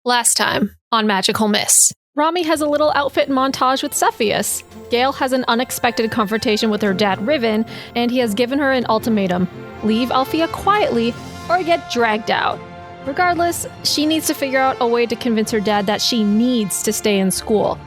Last time on Magical Miss. Romi has a little outfit montage with Cepheus. Gayle has an unexpected confrontation with her dad, Riven, and he has given her an ultimatum. Leave Alfea quietly or get dragged out. Regardless, she needs to figure out a way to convince her dad that she needs to stay in school.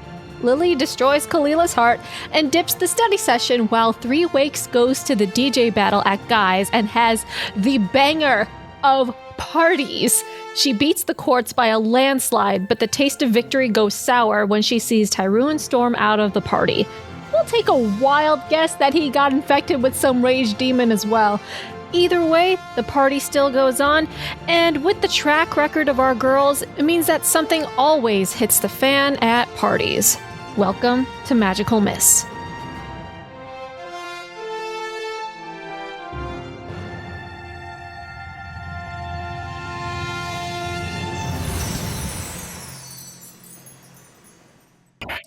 Lily destroys Kalila's heart and dips the study session while 3 Wakes goes to the DJ battle at Guy's and has the banger of parties. She beats the courts by a landslide, but the taste of victory goes sour when she sees Tyrone storm out of the party. We'll take a wild guess that he got infected with some rage demon as well. Either way, the party still goes on, and with the track record of our girls, it means that something always hits the fan at parties. Welcome to Magical Miss.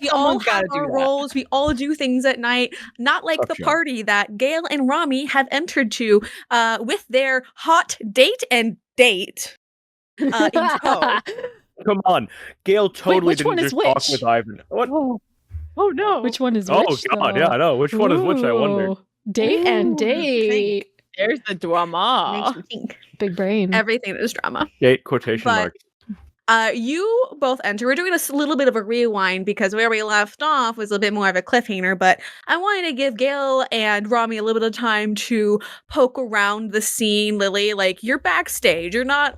We all have our roles. We all do things at night, not like the party that Gayle and Romi have entered to with their hot date in tow. Come on. Gayle totally Wait, didn't just talk with Ivan. What? Oh no. Which one is Oh which? God, yeah, I know. Which one is which, I wonder. Date and date. There's the drama. Makes me think. Big brain. Everything is drama. Date quotation marks. You both enter. We're doing a little bit of a rewind because where we left off was a bit more of a cliffhanger, but I wanted to give Gayle and Romi a little bit of time to poke around the scene. Lily, like, you're backstage. You're not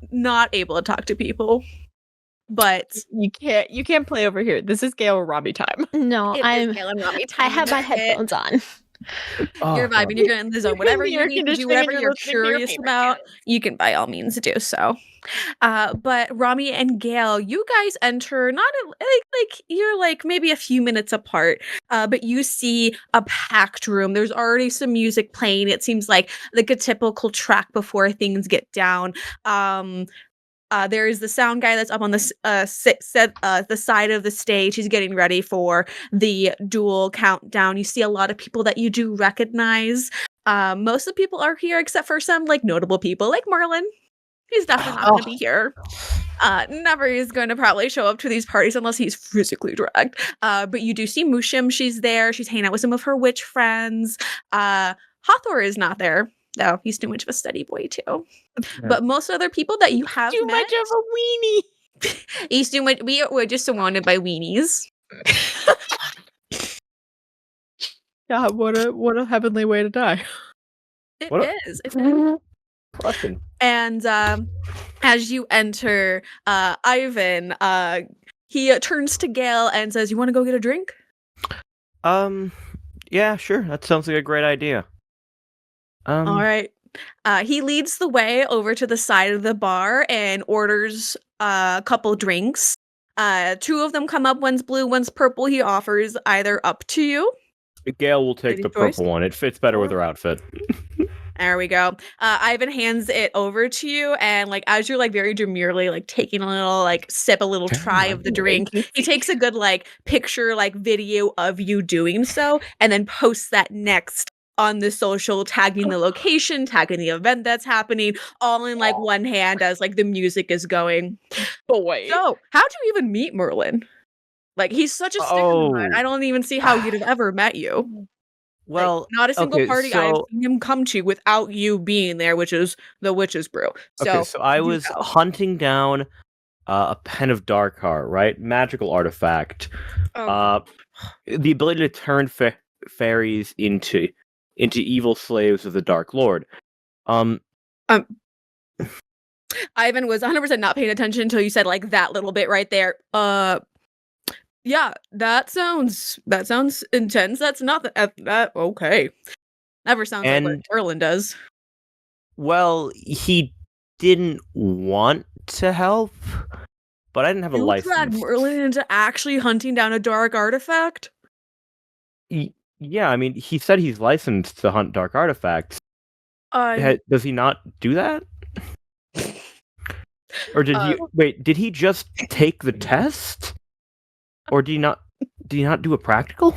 able to talk to people. But you can't play over here. This is Gayle or Romi time. No, I'm Gayle and Romi time. I have my headphones on. You're vibing, you're getting in the zone. Whatever you need to do, whatever you're curious about, you can by all means do so. But Romi and Gayle, you guys enter not like you're like maybe a few minutes apart, but you see a packed room. There's already some music playing. It seems like a typical track before things get down. There is the sound guy that's up on the side of the stage. He's getting ready for the duel countdown. You see a lot of people that you do recognize. Most of the people are here except for some like notable people like Merlin. He's definitely not going to be here. Never is going to probably show up to these parties unless he's physically dragged. But you do see Mushim. She's there. She's hanging out with some of her witch friends. Hathor is not there. No, he's too much of a study boy too. Yeah. But most other people that you have too much of a weenie. He's too much. We're just surrounded by weenies. God, what a heavenly way to die. It is. And as you enter, Ivan, he turns to Gayle and says, "You want to go get a drink?" Yeah, sure. That sounds like a great idea. All right. He leads the way over to the side of the bar and orders a couple drinks. 2 of them come up. One's blue, one's purple. He offers either up to you. Gayle will take the purple one. It fits better with her outfit. There we go. Ivan hands it over to you, and like as you're like very demurely like taking a little like sip, a little try of the drink, he takes a good like picture like video of you doing so, and then posts that next on the social, tagging the location, tagging the event that's happening, all in like one hand as like the music is going. Boy. So, how'd you even meet Merlin? Like, he's such a sticker. I don't even see how he'd have ever met you. Well, like, not a single party I've seen him come to without you being there, which is the Witch's Brew. So I was hunting down a pen of dark heart, right? Magical artifact. The ability to turn fairies into evil slaves of the Dark Lord. Ivan was 100% not paying attention until you said like that little bit right there. Yeah, that sounds intense. That's not that okay. Never sounds like what Merlin does. Well, he didn't want to help, but I didn't have a license. You dragged Merlin into actually hunting down a dark artifact? Yeah, I mean, he said he's licensed to hunt dark artifacts. Does he not do that? Or did he just take the test? Or do you not do a practical?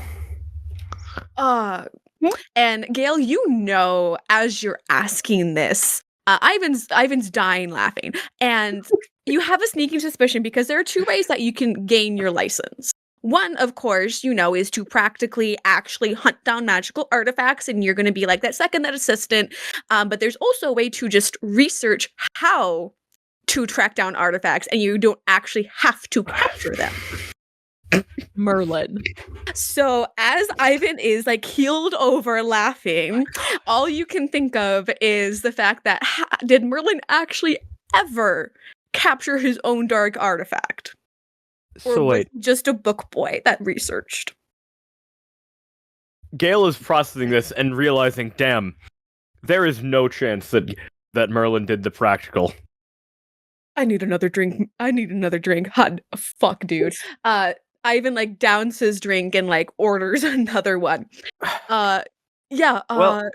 And Gayle, you know, as you're asking this, Ivan's dying laughing. And You have a sneaking suspicion because there are two ways that you can gain your license. One, of course, is to practically actually hunt down magical artifacts, and you're going to be like that assistant. But there's also a way to just research how to track down artifacts, and you don't actually have to capture them. Merlin. So as Ivan is like keeled over laughing, all you can think of is the fact that did Merlin actually ever capture his own dark artifact? Or So wait, was just a book boy that researched? Gayle is processing this and realizing, damn, there is no chance that Merlin did the practical. I need another drink. Hot fuck, dude. Ivan like downs his drink and like orders another one. Yeah. Well,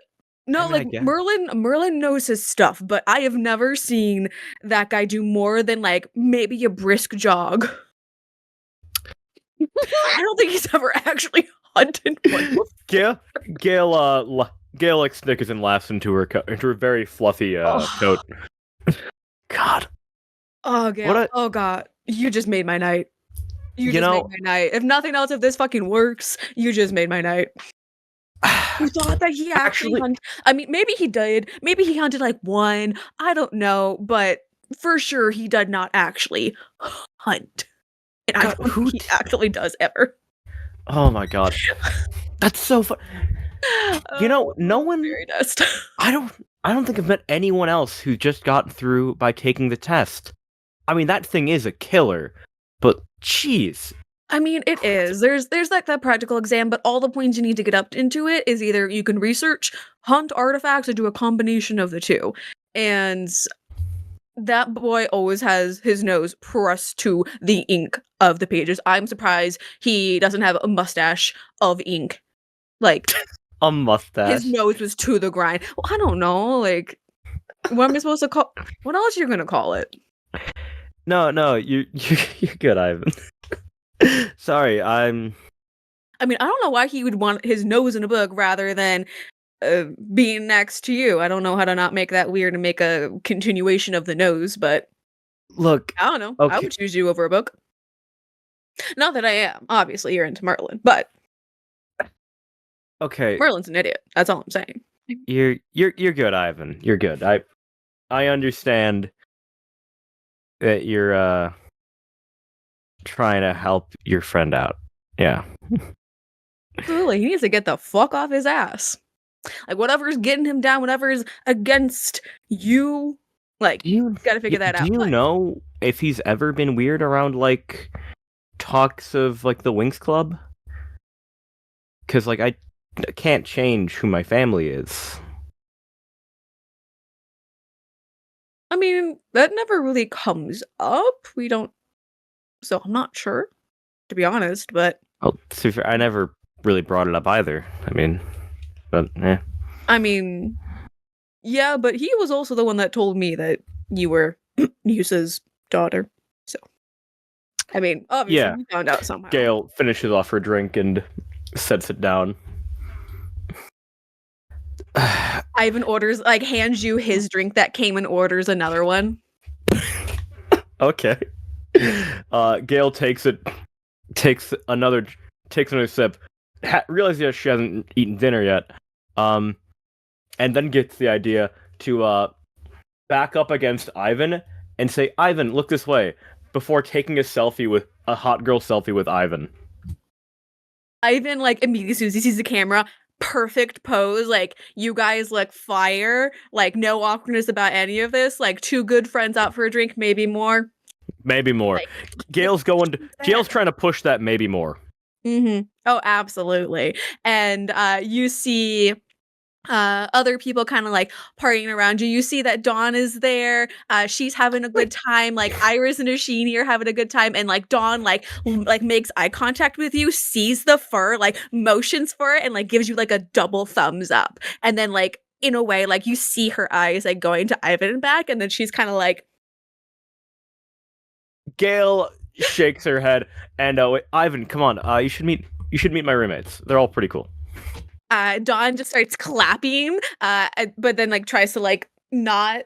no, I mean, Merlin knows his stuff, but I have never seen that guy do more than like maybe a brisk jog. I don't think he's ever actually hunted one. Gayle like snickers and laughs into her very fluffy coat. God. Oh, Gayle. Oh God. You just made my night. You just made my night. If nothing else, if this fucking works, you just made my night. You thought that he actually hunted? I mean, maybe he did. Maybe he hunted like one. I don't know, but for sure he did not actually hunt. And I don't think he actually does ever. Oh my god, that's so fun. No one. Very dust. I don't think I've met anyone else who just got through by taking the test. I mean, that thing is a killer, but jeez. I mean, it is. There's like that practical exam, but all the points you need to get up into it is either you can research, hunt artifacts, or do a combination of the two. And that boy always has his nose pressed to the ink of the pages. I'm surprised he doesn't have a mustache of ink. Like a mustache. His nose was to the grind. Well, I don't know. Like, what am I supposed to call? What else are you gonna call it? No, you're good, Ivan. Sorry, I mean, I don't know why he would want his nose in a book rather than being next to you. I don't know how to not make that weird and make a continuation of the nose, but look, I don't know. Okay. I would choose you over a book. Not that I am. Obviously, you're into Merlin, but okay, Merlin's an idiot. That's all I'm saying. You're good, Ivan. You're good. I understand that you're trying to help your friend out. Yeah. Absolutely. He needs to get the fuck off his ass. Like, whatever's getting him down, whatever's against you, like, you gotta figure that out. Do you know if he's ever been weird around, like, talks of, like, the Winx Club? Because, like, I can't change who my family is. I mean, that never really comes up. We don't... So, I'm not sure, to be honest, but... Well, to be fair, I never really brought it up either. I mean... But, eh. I mean, yeah, but he was also the one that told me that you were Yusa's daughter. So, I mean, obviously, we found out somehow. Gayle finishes off her drink and sets it down. Ivan orders, like, hands you his drink that came and orders another one. Okay. Gayle takes another sip. Realizes she hasn't eaten dinner yet, and then gets the idea to back up against Ivan and say, "Ivan, look this way," before taking a hot girl selfie with Ivan. Ivan, like, immediately as soon as he sees the camera, perfect pose, like, you guys look fire, like, no awkwardness about any of this, like, two good friends out for a drink, maybe more. Like, Gayle's trying to push that maybe more. Mm-hmm. Oh, absolutely. And you see other people kind of like partying around you. You see that Dawn is there. She's having a good time. Like Iris and Ashini are having a good time. And like Dawn like makes eye contact with you, sees the fur, like motions for it, and like gives you like a double thumbs up. And then like in a way, like you see her eyes like going to Ivan and back, and then she's kind of like... Gayle shakes her head and wait, Ivan, come on. You should meet my roommates. They're all pretty cool. Dawn just starts clapping, but then like tries to like not,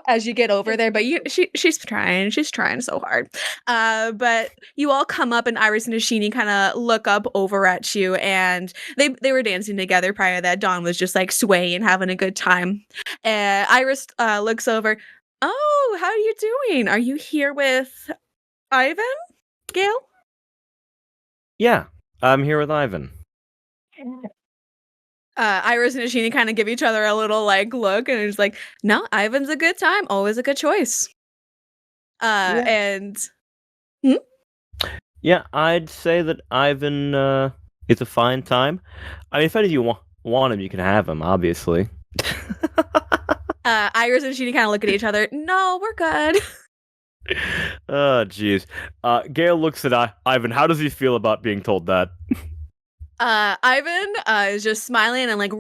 as you get over there, but she's trying so hard. But you all come up and Iris and Ashini kind of look up over at you, and they were dancing together prior to that. Dawn was just like swaying, having a good time. Iris looks over. Oh, how are you doing? Are you here with Ivan, Gayle? Yeah, I'm here with Ivan. Iris and Ashini kind of give each other a little like look, and it's like, no, Ivan's a good time, always a good choice. Yeah. And yeah, I'd say that Ivan is a fine time. I mean, if any of you want him, you can have him, obviously. Iris and Ashini kind of look at each other. No, we're good. Oh, jeez. Gayle looks at Ivan. How does he feel about being told that? Ivan is just smiling and like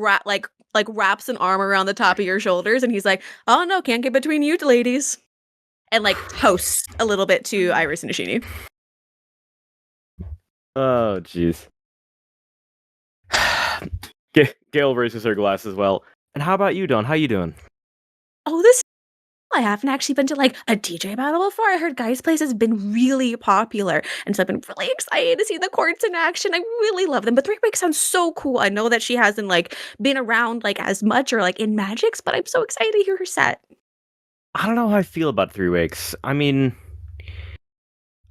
wraps an arm around the top of your shoulders, and he's like, "Oh no, can't get between you ladies," and like toasts a little bit to Iris and Ashini. Oh, jeez. Gayle raises her glass as well. And how about you, Dawn? How you doing? Oh, I haven't actually been to like a DJ battle before. I heard Guy's Place has been really popular, and so I've been really excited to see the courts in action. I really love them. But 3 Weeks sounds so cool. I know that she hasn't like been around like as much or like in Magics, but I'm so excited to hear her set. I don't know how I feel about 3 Weeks. I mean,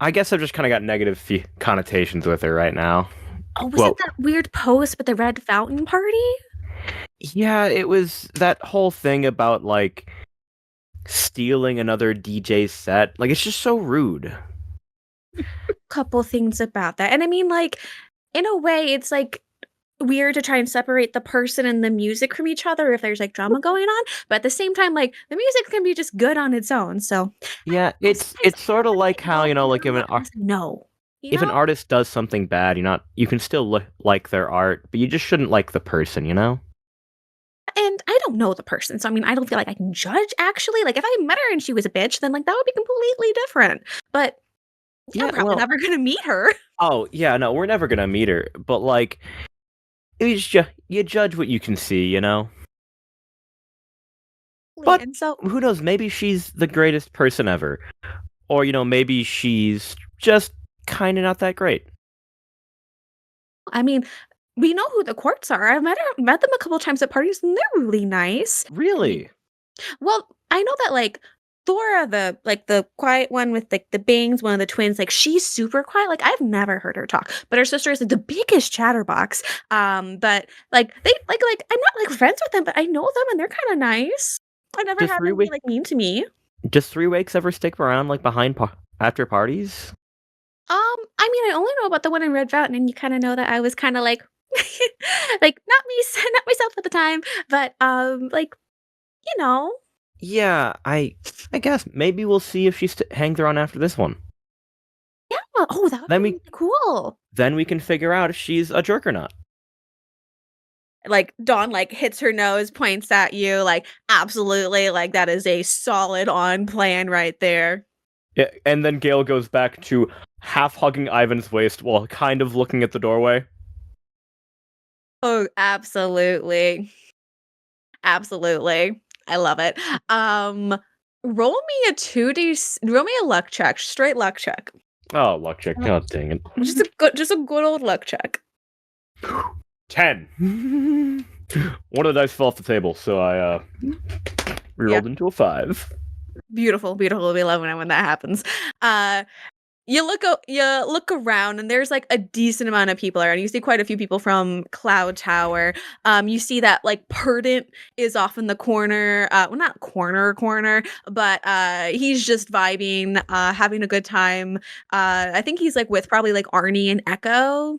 I guess I've just kind of got negative connotations with her right now. Oh, was it that weird post with the red fountain party? Yeah, it was that whole thing about like stealing another DJ's set. Like, it's just so rude. Couple things about that. And I mean, like, in a way, it's like weird to try and separate the person and the music from each other if there's like drama going on. But at the same time, like, the music can be just good on its own. So yeah, it's sort of like how, like if if an artist does something bad, you can still like their art, but you just shouldn't like the person, And I don't know the person, so I mean, I don't feel like I can judge, actually. Like, if I met her and she was a bitch, then, like, that would be completely different. But I'm probably never gonna meet her. Oh, yeah, no, we're never gonna meet her. But, like, you judge what you can see, But who knows, maybe she's the greatest person ever. Or, maybe she's just kind of not that great. I mean, we know who the Quartz are. I've met them a couple times at parties, and they're really nice. Really? Well, I know that like Thora, the quiet one with like the bangs, one of the twins, like she's super quiet. Like I've never heard her talk, but her sister is like the biggest chatterbox. But like they like I'm not like friends with them, but I know them and they're kind of nice. I never had them be like mean to me. Does 3 Weeks ever stick around like behind after parties? I mean, I only know about the one in Red Fountain, and you kind of know that I was kind of like, like not myself at the time, but like, Yeah, I guess maybe we'll see if she hangs around after this one. Yeah. Oh, that would be really cool. Then we can figure out if she's a jerk or not. Like Dawn like hits her nose, points at you, like absolutely, like that is a solid on plan right there. Yeah, and then Gayle goes back to half hugging Ivan's waist while kind of looking at the doorway. Oh, absolutely. Absolutely. I love it. Roll me a luck check, straight luck check. Oh, luck check. God dang it. Just a good old luck check. 10. One of the dice fell off the table, so I rerolled into a 5. Beautiful. We love when that happens. You look around, and there's like a decent amount of people around. You see quite a few people from Cloud Tower. You see that like Perdant is off in the corner. Well, not corner, but he's just vibing, having a good time. I think he's like with probably like Arnie and Echo.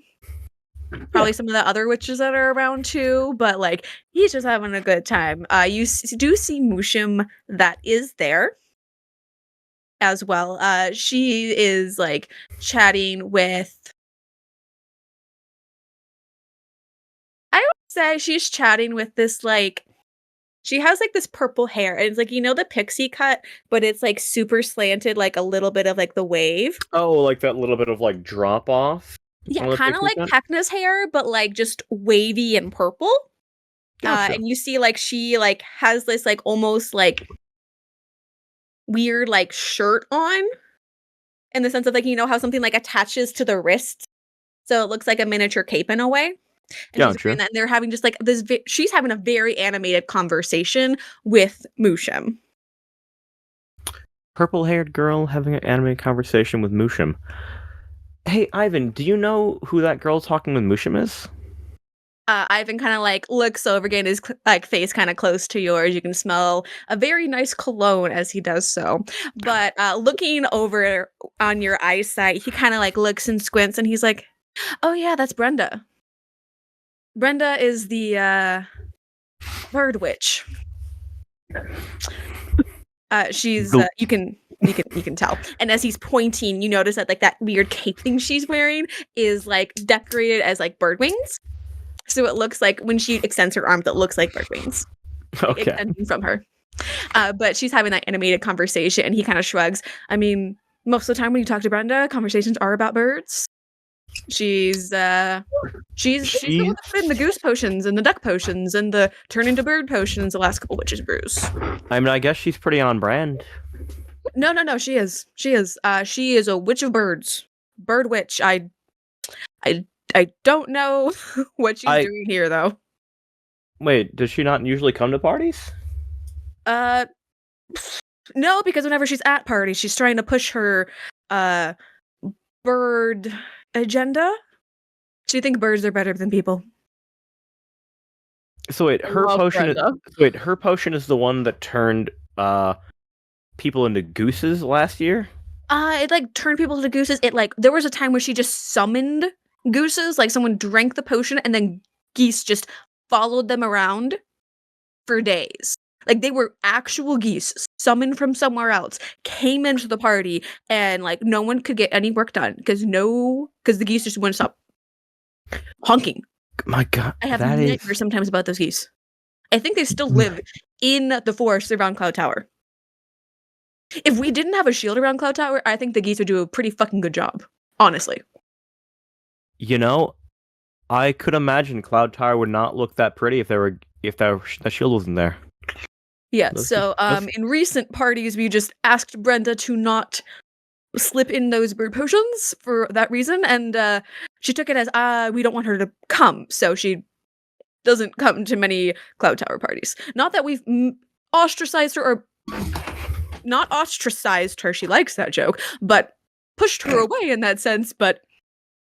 Probably some of the other witches that are around too, but like he's just having a good time. You do see Mushim that is there as well. She is like chatting with, I would say she's chatting with this like, she has like this purple hair, and it's like, the pixie cut, but it's like super slanted, like a little bit of like the wave. Oh, like that little bit of like drop off. Yeah, kind of like Pekna's hair, but like just wavy and purple. Gotcha. And you see like she like has this like almost like weird like shirt on, in the sense of like, you know how something like attaches to the wrist, so it looks like a miniature cape in a way. And she's wearing that, and they're having just like this. She's having a very animated conversation with Mushim. Purple-haired girl having an animated conversation with Mushim. Hey, Ivan, do you know who that girl talking with Mushim is? Ivan kind of like looks over, again, his like face kind of close to yours. You can smell a very nice cologne as he does so. But looking over on your eyesight, he kind of like looks and squints, and he's like, "Oh yeah, that's Brenda. Brenda is the bird witch. She's you can tell." And as he's pointing, you notice that like that weird cape thing she's wearing is like decorated as like bird wings. So it looks like when she extends her arms, it looks like bird wings. Okay. Extending from her. But she's having that animated conversation, and he kind of shrugs. I mean, most of the time when you talk to Brenda, conversations are about birds. She's the one that put in the goose potions and the duck potions and the turn into bird potions the last couple witches brews. I mean, I guess she's pretty on brand. No, she is. She is a witch of birds. Bird witch. I don't know what she's doing here though. Wait, does she not usually come to parties? No, because whenever she's at parties, she's trying to push her bird agenda. Do you think birds are better than people? So wait, her potion is the one that turned people into gooses last year? It like turned people into gooses. It like there was a time where she just summoned gooses, like someone drank the potion and then geese just followed them around for days. Like they were actual geese summoned from somewhere else, came into the party, and like no one could get any work done because the geese just wouldn't stop honking. My God, I have nightmares sometimes about those geese. I think they still live in the forest around Cloud Tower. If we didn't have a shield around Cloud Tower, I think the geese would do a pretty fucking good job. Honestly. You know, I could imagine Cloud Tower would not look that pretty if the shield wasn't there. Yeah, so in recent parties, we just asked Brenda to not slip in those bird potions for that reason, and she took it as, we don't want her to come, so she doesn't come to many Cloud Tower parties. Not that we've ostracized her, or not ostracized her, she likes that joke, but pushed her away in that sense, but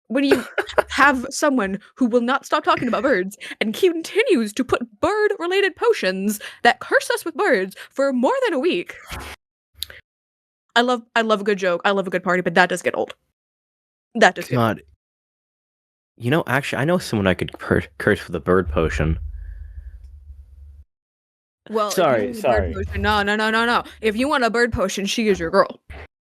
when you have someone who will not stop talking about birds and continues to put bird-related potions that curse us with birds for more than a week. I love a good joke. I love a good party, but that does get old. That does get old. You know, actually, I know someone I could curse with a bird potion. Well, sorry. Potion, no. If you want a bird potion, she is your girl.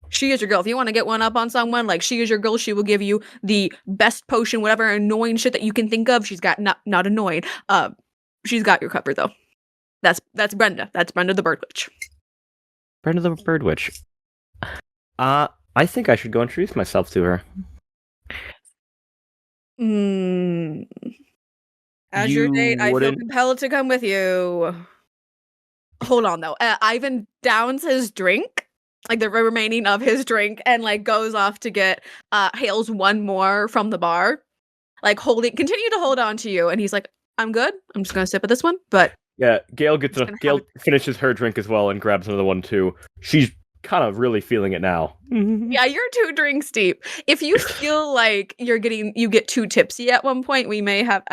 She is your girl. If you want to get one up on someone, like, she is your girl. She will give you the best potion, whatever annoying shit that you can think of. She's got not annoying. She's got your cover though. That's Brenda. That's Brenda the Bird Witch. Brenda the Bird Witch. I think I should go introduce myself to her. As your date, I feel compelled to come with you. Hold on though. Ivan downs his drink, like the remaining of his drink, and like goes off to get hails one more from the bar, like continue to hold on to you, and he's like, I'm good, I'm just gonna sip of this one. But yeah, Gayle finishes her drink as well and grabs another one too. She's kind of really feeling it now. Yeah, you're 2 drinks deep. If you feel like you get too tipsy at one point, we may have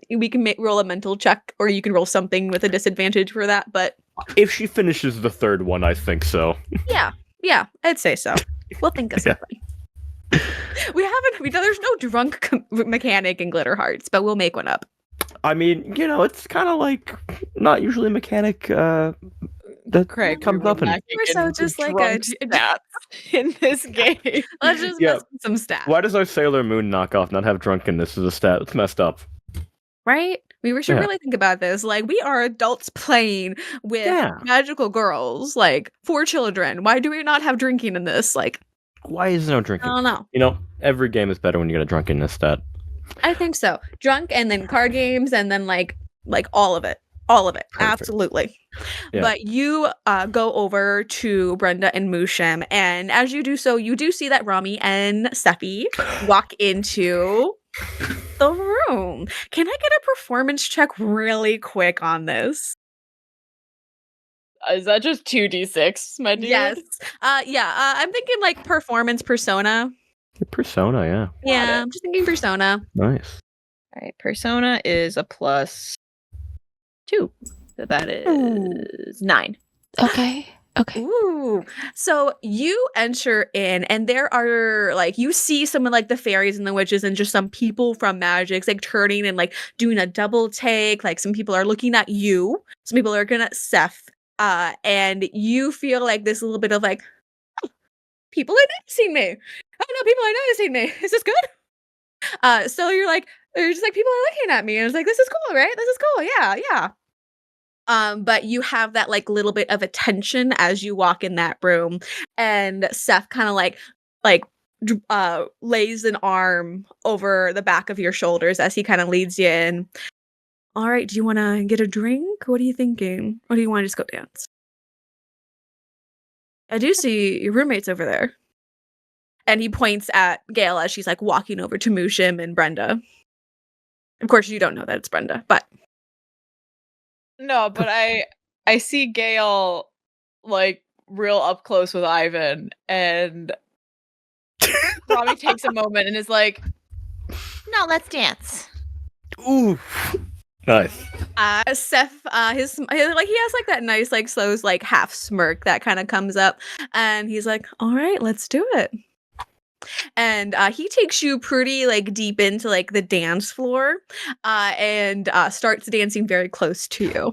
we can roll a mental check, or you can roll something with a disadvantage for that, but if she finishes the 3rd one, I think so. Yeah, I'd say so. We'll think of something. There's no drunk mechanic in Glitter Hearts, but we'll make one up. I mean, you know, it's kind of like not usually a mechanic that Craig comes up and we're so just like a stats in this game. Let's just mess with some stats. Why does our Sailor Moon knockoff not have drunkenness as a stat? It's messed up. Right? We should really think about this. Like, we are adults playing with magical girls, like, for children. Why do we not have drinking in this? Like, why is there no drinking? I don't know. You know, every game is better when you get a drunkenness stat. I think so. Drunk, and then card games, and then like all of it. All of it. Perfect. Absolutely. Yeah. But you go over to Brenda and Mushem, and as you do so, you do see that Romi and Steffi walk into the room. Can I get a performance check really quick on this? Is that just 2d6, my dude? Yes. I'm thinking like performance persona. Persona, yeah. Yeah, I'm just thinking persona. Nice. All right, persona is a +2. So that is 9. Okay. Ooh. So you enter in, and there are like, you see some of like the fairies and the witches and just some people from Magic's like turning and like doing a double take. Like some people are looking at you, some people are looking at Seth. And you feel like this little bit of like, oh, people are noticing me. Oh no, people are noticing me. Is this good? So you're just like, people are looking at me, and it's like, this is cool, right? This is cool. Yeah. But you have that like little bit of attention as you walk in that room, and Seth kind of like lays an arm over the back of your shoulders as he kind of leads you in. All right, do you want to get a drink? What are you thinking? Or do you want to just go dance? I do see your roommates over there. And he points at Gayle as she's like walking over to Mushem and Brenda. Of course, you don't know that it's Brenda, but No, but I see Gayle like real up close with Ivan, and Romi takes a moment and is like, "No, let's dance." Ooh. Nice. Seth, his like, he has like that nice like slow like half smirk that kind of comes up, and he's like, "All right, let's do it." And he takes you pretty like deep into like the dance floor, and starts dancing very close to you.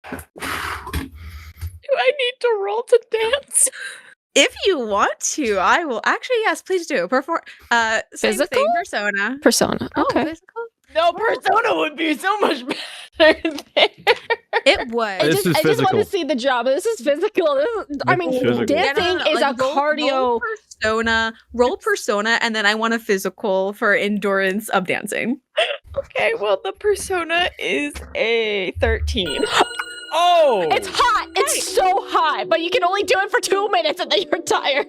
Do I need to roll to dance? If you want to, I will. Actually, yes, please do. Same Physical? thing, persona. Persona. Okay. Oh, physical? No, persona would be so much better there. It was. I This just is want physical. to see the drama. This is physical. I mean, Physical. dancing is like, a cardio. Roll persona, and then I want a physical for endurance of dancing. Okay, well, the persona is a 13. Oh! It's hot. It's so hot, but you can only do it for 2 minutes and then you're tired.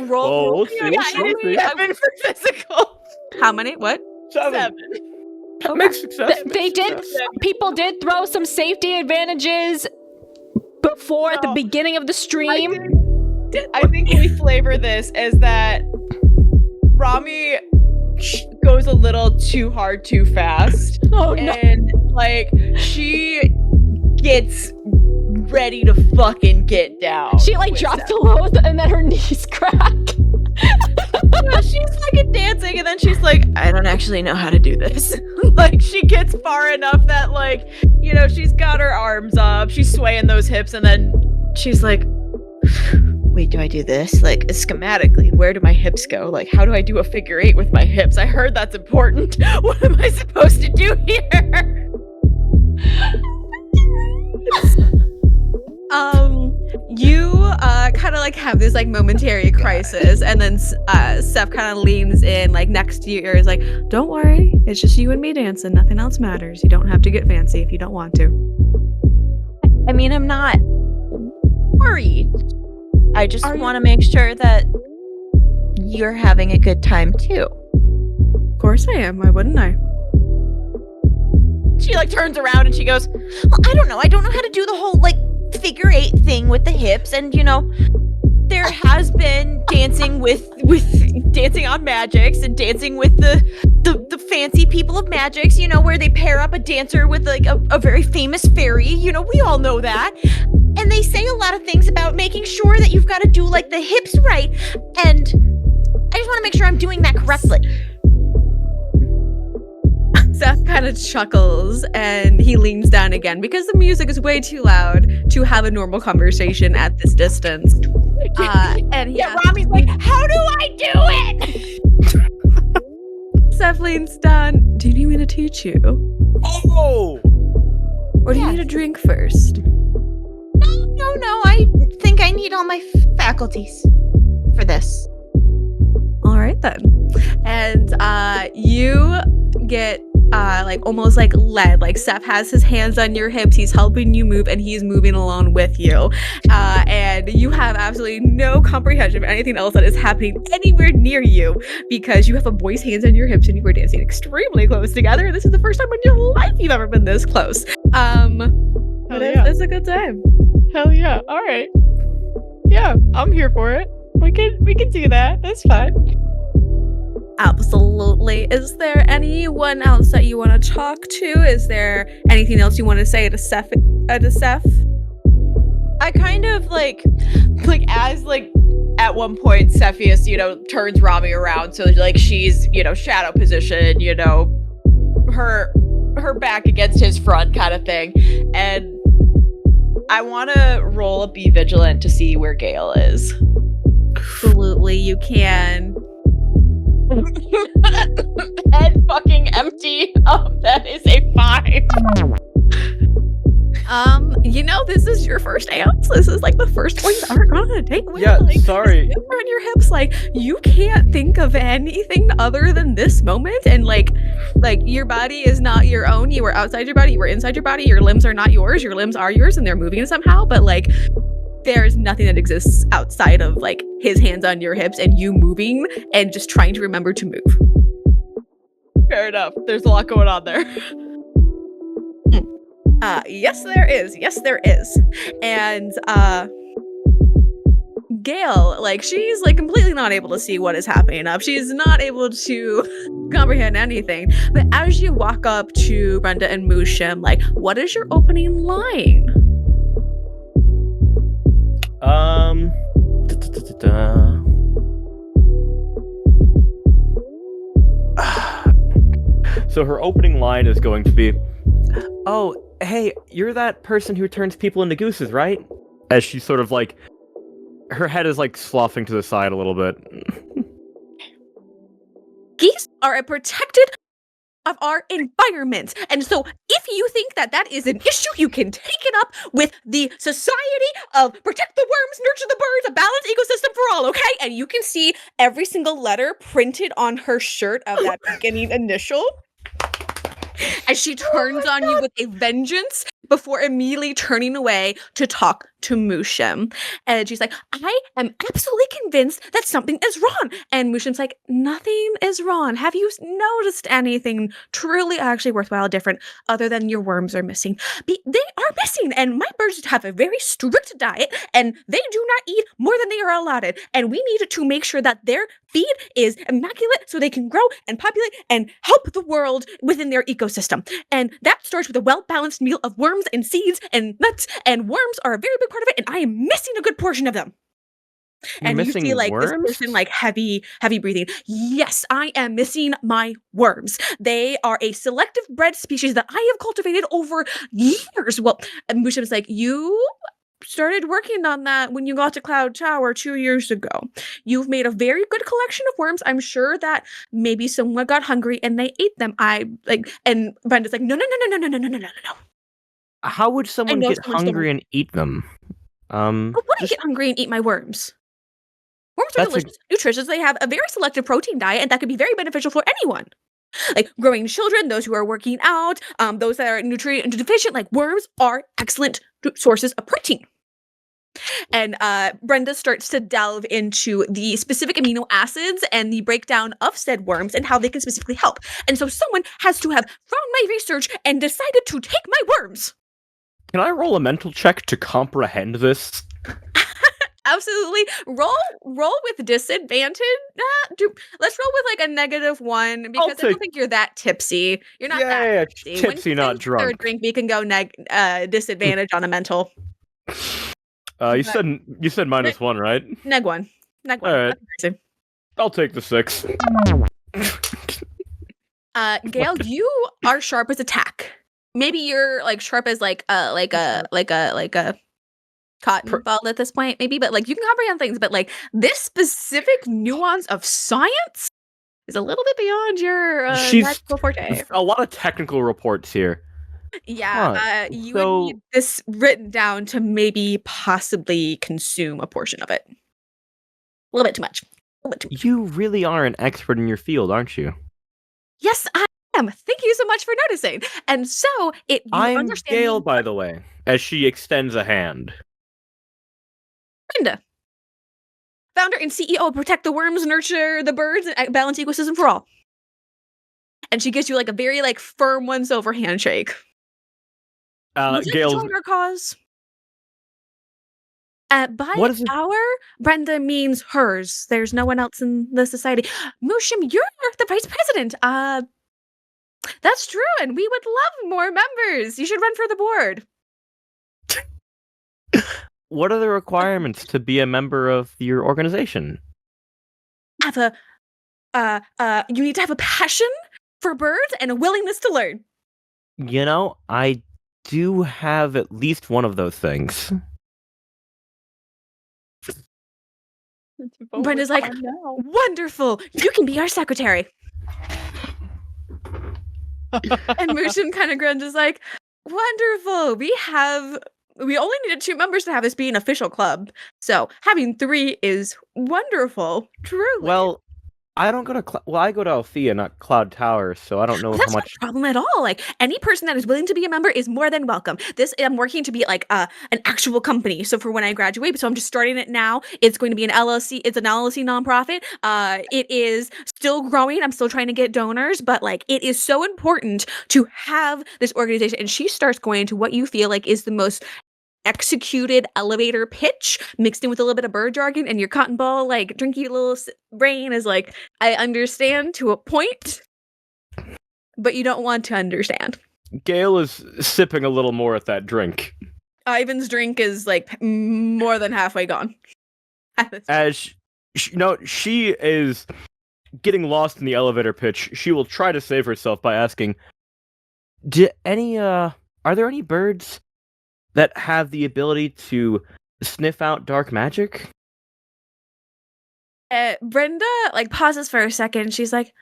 Oh, we'll see. We'll see. We'll see. 7 for physical. How many? What? 7. Makes success. They did. People did throw some safety advantages before at the beginning of the stream. I think we flavor this as that Romi goes a little too hard too fast. Oh no. And like she gets ready to fucking get down. She like drops low and then her knees crack. She's fucking dancing and then she's like, I don't actually know how to do this. Like she gets far enough that like, you know, she's got her arms up, she's swaying those hips, and then she's like, wait, do I do this? Like schematically, where do my hips go? Like how do I do a figure 8 with my hips? I heard that's important. What am I supposed to do here? You kind of like have this like momentary crisis, and then Seth kind of leans in like next to you, is like, don't worry, it's just you and me dancing, nothing else matters. You don't have to get fancy if you don't want to. I mean, I'm not worried. I just want to make sure that you're having a good time too. Of course I am, why wouldn't I? She like turns around and she goes, well, I don't know how to do the whole like figure 8 thing with the hips, and you know, there has been dancing with dancing on Magics and dancing with the fancy people of Magics, you know, where they pair up a dancer with like a very famous fairy, you know, we all know that. And they say a lot of things about making sure that you've got to do like the hips right, and I just want to make sure I'm doing that correctly. Seth kind of chuckles and he leans down again because the music is way too loud to have a normal conversation at this distance. And Romi's like, how do I do it? Seth leans down. Do you need me to teach you? Oh! Or do you need a drink first? No, I think I need all my faculties for this. All right then. And you get like almost like led. Like Seth has his hands on your hips, he's helping you move, and he's moving along with you. And you have absolutely no comprehension of anything else that is happening anywhere near you because you have a boy's hands on your hips and you were dancing extremely close together. And this is the first time in your life you've ever been this close. But it's a good time. Hell yeah! All right. Yeah, I'm here for it. We can do that. That's fine. Absolutely. Is there anyone else that you want to talk to? Is there anything else you want to say to Seth? I kind of like as like at one point Cepheus, turns Romi around so like she's, shadow position, her back against his front kind of thing. And I want to roll a Be Vigilant to see where Gayle is. Absolutely, you can. Head fucking empty. That is a 5. This is your first dance. This is like the first one you've ever gone on a date with. Yeah, like, sorry. On your hips, like you can't think of anything other than this moment, and like your body is not your own. You were outside your body. You were inside your body. Your limbs are not yours. Your limbs are yours, and they're moving somehow. But like, there's nothing that exists outside of like his hands on your hips and you moving and just trying to remember to move. Fair enough. There's a lot going on there. Yes, there is. And Gayle, like she's like completely not able to see what is happening up. She's not able to comprehend anything. But as you walk up to Brenda and Mushim, like, what is your opening line? So her opening line is going to be, "Oh, hey, you're that person who turns people into gooses, right?" As she sort of like, her head is like sloughing to the side a little bit. Geese are a protected of our environment. And so if you think that that is an issue, you can take it up with the Society of Protect the Worms, Nurture the Birds, a balanced ecosystem for all, okay? And you can see every single letter printed on her shirt of that beginning initial. As she turns on you with a vengeance before immediately turning away to talk to Mushim. And she's like, I am absolutely convinced that something is wrong. And Mushim's like, nothing is wrong. Have you noticed anything truly actually worthwhile different other than your worms are missing? They are missing, and my birds have a very strict diet, and they do not eat more than they are allotted. And we need to make sure that their feed is immaculate so they can grow and populate and help the world within their ecosystem. And that starts with a well-balanced meal of worms and seeds and nuts, and worms are a very big part of it, and I am missing a good portion of them. You're and you missing see like worms? this person like heavy breathing. Yes, I am missing my worms. They are a selective bred species that I have cultivated over years. Well, Mushim's like, you started working on that when you got to Cloud Tower 2 years ago. You've made a very good collection of worms. I'm sure that maybe someone got hungry and they ate them. And Brenda's like, no. How would someone get hungry and eat them? I wouldn't get hungry and eat my worms. Worms are delicious, nutritious. They have a very selective protein diet, and that could be very beneficial for anyone. Like growing children, those who are working out, those that are nutrient deficient, like worms are excellent sources of protein. And Brenda starts to delve into the specific amino acids and the breakdown of said worms and how they can specifically help. And so someone has to have found my research and decided to take my worms. Can I roll a mental check to comprehend this? Absolutely. Roll with disadvantage. Let's roll with like a -1 because I don't think you're that tipsy. You're not that tipsy. Tipsy, not drunk. Third drink, we can go disadvantage on a mental. You said -1, right? -1. All right. I'll take the 6. Gayle, you are sharp as a tack. Maybe you're like sharp as like a cotton ball at this point, maybe, but like you can comprehend things, but like this specific nuance of science is a little bit beyond your magical forte. A lot of technical reports here. Yeah, you would need this written down to maybe possibly consume a portion of it. A little bit too much. You really are an expert in your field, aren't you? Yes, I am. Thank you so much for noticing. And so I'm Gayle, by the way, as she extends a hand. Brenda, founder and CEO of Protect the Worms, Nurture the Birds, and Balance Ecosystem for All. And she gives you like a very like firm once-over handshake. Gayle's join our cause. By our, Brenda means hers. There's no one else in the society. Mushim, you're the vice president. That's true, and we would love more members. You should run for the board. What are the requirements to be a member of your organization? You need to have a passion for birds and a willingness to learn. You know, I do have at least one of those things. Brenda's like, wonderful! You can be our secretary. And Mushim kind of grins is like, wonderful! We only needed 2 members to have this be an official club. So having 3 is wonderful. Truly. Well, I don't go to I go to Alfea, not Cloud Tower, so I don't know That's how much. No problem at all. Like any person that is willing to be a member is more than welcome. I'm working to be like an actual company. So for when I graduate, so I'm just starting it now. It's going to be an LLC. It's an LLC nonprofit. It is still growing. I'm still trying to get donors, but like it is so important to have this organization. And she starts going to what you feel like is the most executed elevator pitch mixed in with a little bit of bird jargon, and your cotton ball like drinky little brain is like, I understand to a point, but you don't want to understand. Gayle is sipping a little more at that drink. Ivan's drink is like more than halfway gone. As she is getting lost in the elevator pitch, she will try to save herself by asking, are there any birds that have the ability to sniff out dark magic? Brenda like pauses for a second. She's like,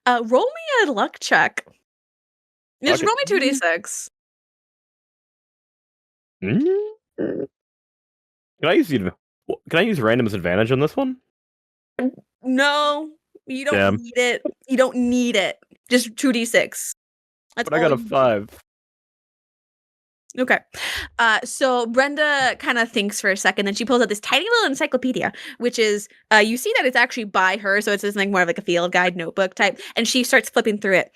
roll me a luck check. Just roll me 2d6. Can I use random advantage on this one? No, you don't need it. You don't need it. Just 2d6. But I got a 5. Okay. So Brenda kind of thinks for a second, then she pulls out this tiny little encyclopedia, which is, you see that it's actually by her, so it's just like more of like a field guide notebook type, and she starts flipping through it.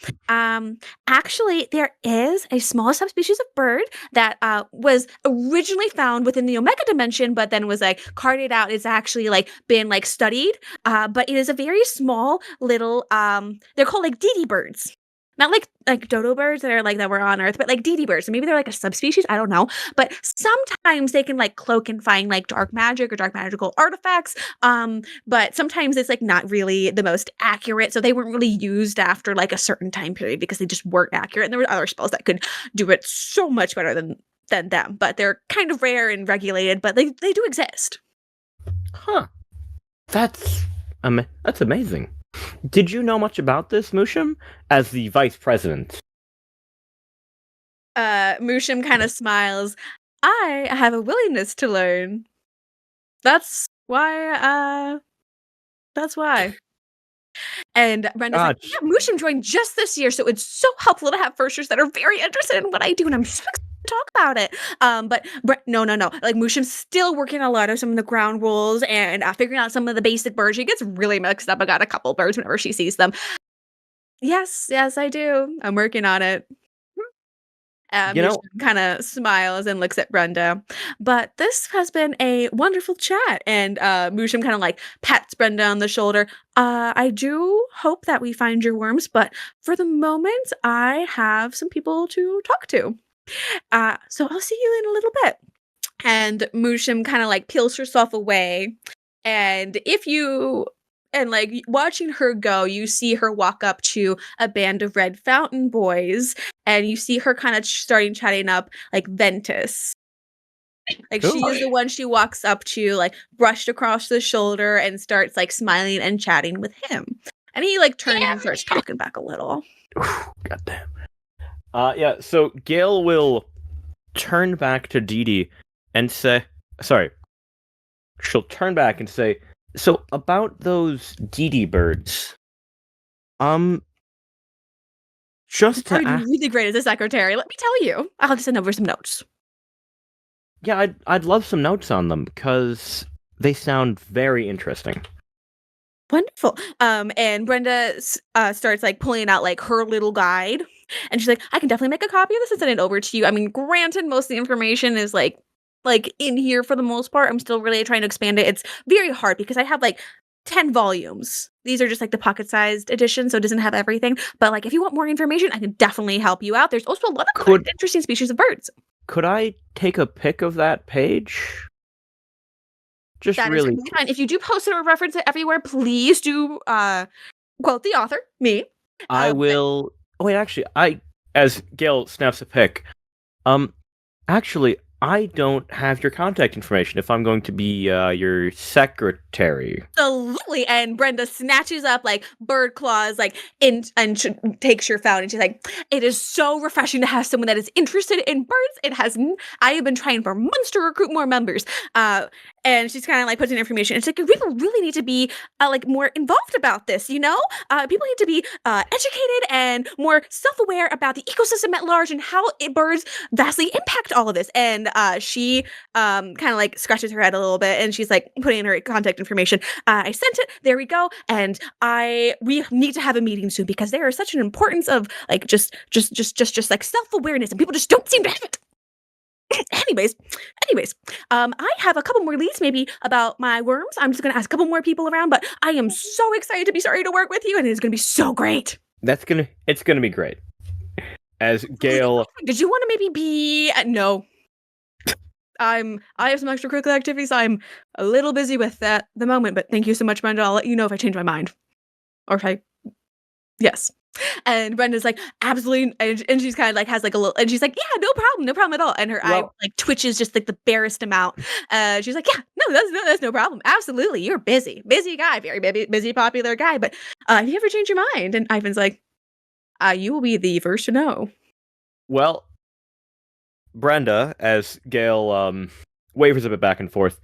Actually, there is a small subspecies of bird that was originally found within the Omega dimension, but then was like carted out. It's actually like been like studied, but it is a very small little, they're called like Didi birds. Not like dodo birds that are like that were on Earth, but like Didi birds. So maybe they're like a subspecies. I don't know. But sometimes they can like cloak and find like dark magic or dark magical artifacts. But sometimes it's like not really the most accurate. So they weren't really used after like a certain time period because they just weren't accurate. And there were other spells that could do it so much better than them. But they're kind of rare and regulated. But they do exist. Huh. That's amazing. Did you know much about this, Mushim, as the vice president? Mushim kind of smiles. I have a willingness to learn. That's why. And Brenda's like, yeah, Mushim joined just this year, so it's so helpful to have firsters that are very interested in what I do, and I'm so excited to talk about it. But no. Like Mushim's still working a lot of some of the ground rules and figuring out some of the basic birds. She gets really mixed up. I got a couple birds whenever she sees them. Yes, I do. I'm working on it. Mushim kind of smiles and looks at Brenda. But this has been a wonderful chat. And Mushim kind of like pats Brenda on the shoulder. I do hope that we find your worms, but for the moment, I have some people to talk to. So I'll see you in a little bit. And Mushim kind of like peels herself away. And like watching her go, you see her walk up to a band of Red Fountain boys, and you see her kind of starting chatting up like Ventus. Like she is the one she walks up to, like brushed across the shoulder, and starts like smiling and chatting with him. And he like turns and starts talking back a little. Goddamn. Yeah. So Gayle will turn back to Didi and say, "Sorry." She'll turn back and say, "So about those Didi birds, Just I to would be really great as a secretary. Let me tell you. I'll have to send over some notes. yeah, I'd love some notes on them because they sound very interesting. Wonderful. And Brenda starts like pulling out like her little guide, and she's like, "I can definitely make a copy of this and send it over to you." I mean, granted, most of the information is like in here for the most part. I'm still really trying to expand it. It's very hard because I have like 10 volumes. These are just like the pocket-sized edition, so it doesn't have everything. But like, if you want more information, I can definitely help you out. There's also a lot of interesting species of birds. Could I take a pic of that page? Just That really is totally fine. If you do post it or reference it everywhere, please do quote the author, me. I will. Oh wait, actually, as Gayle snaps a pic. Actually, I don't have your contact information if I'm going to be your secretary. Absolutely. And Brenda snatches up like bird claws, like and takes your phone, and she's like, "It is so refreshing to have someone that is interested in birds. I have been trying for months to recruit more members." And she's kind of like putting information. It's like people really need to be like more involved about this. People need to be educated and more self-aware about the ecosystem at large and how birds vastly impact all of this. And she kind of like scratches her head a little bit, and she's like putting in her contact information. I sent it. There we go. And we need to have a meeting soon because there is such an importance of like just like self-awareness, and people just don't seem to have it. Anyways, I have a couple more leads maybe about my worms. I'm just gonna ask a couple more people around, but I am so excited to be starting to work with you, and it's gonna be so great. It's gonna be great. As Gayle, did you want to maybe be? No, I have some extracurricular activities. I'm a little busy with that at the moment, but thank you so much, Brenda. I'll let you know if I change my mind, or if I, yes. And Brenda's like, absolutely, and she's kind of like has like a little, and she's like, yeah, no problem at all. And her eye like twitches just like the barest amount. She's like, yeah, that's no problem. Absolutely, you're busy guy, very busy, popular guy. But if you ever change your mind, and Ivan's like, you will be the first to know. Well, Brenda, as Gayle wavers a bit back and forth,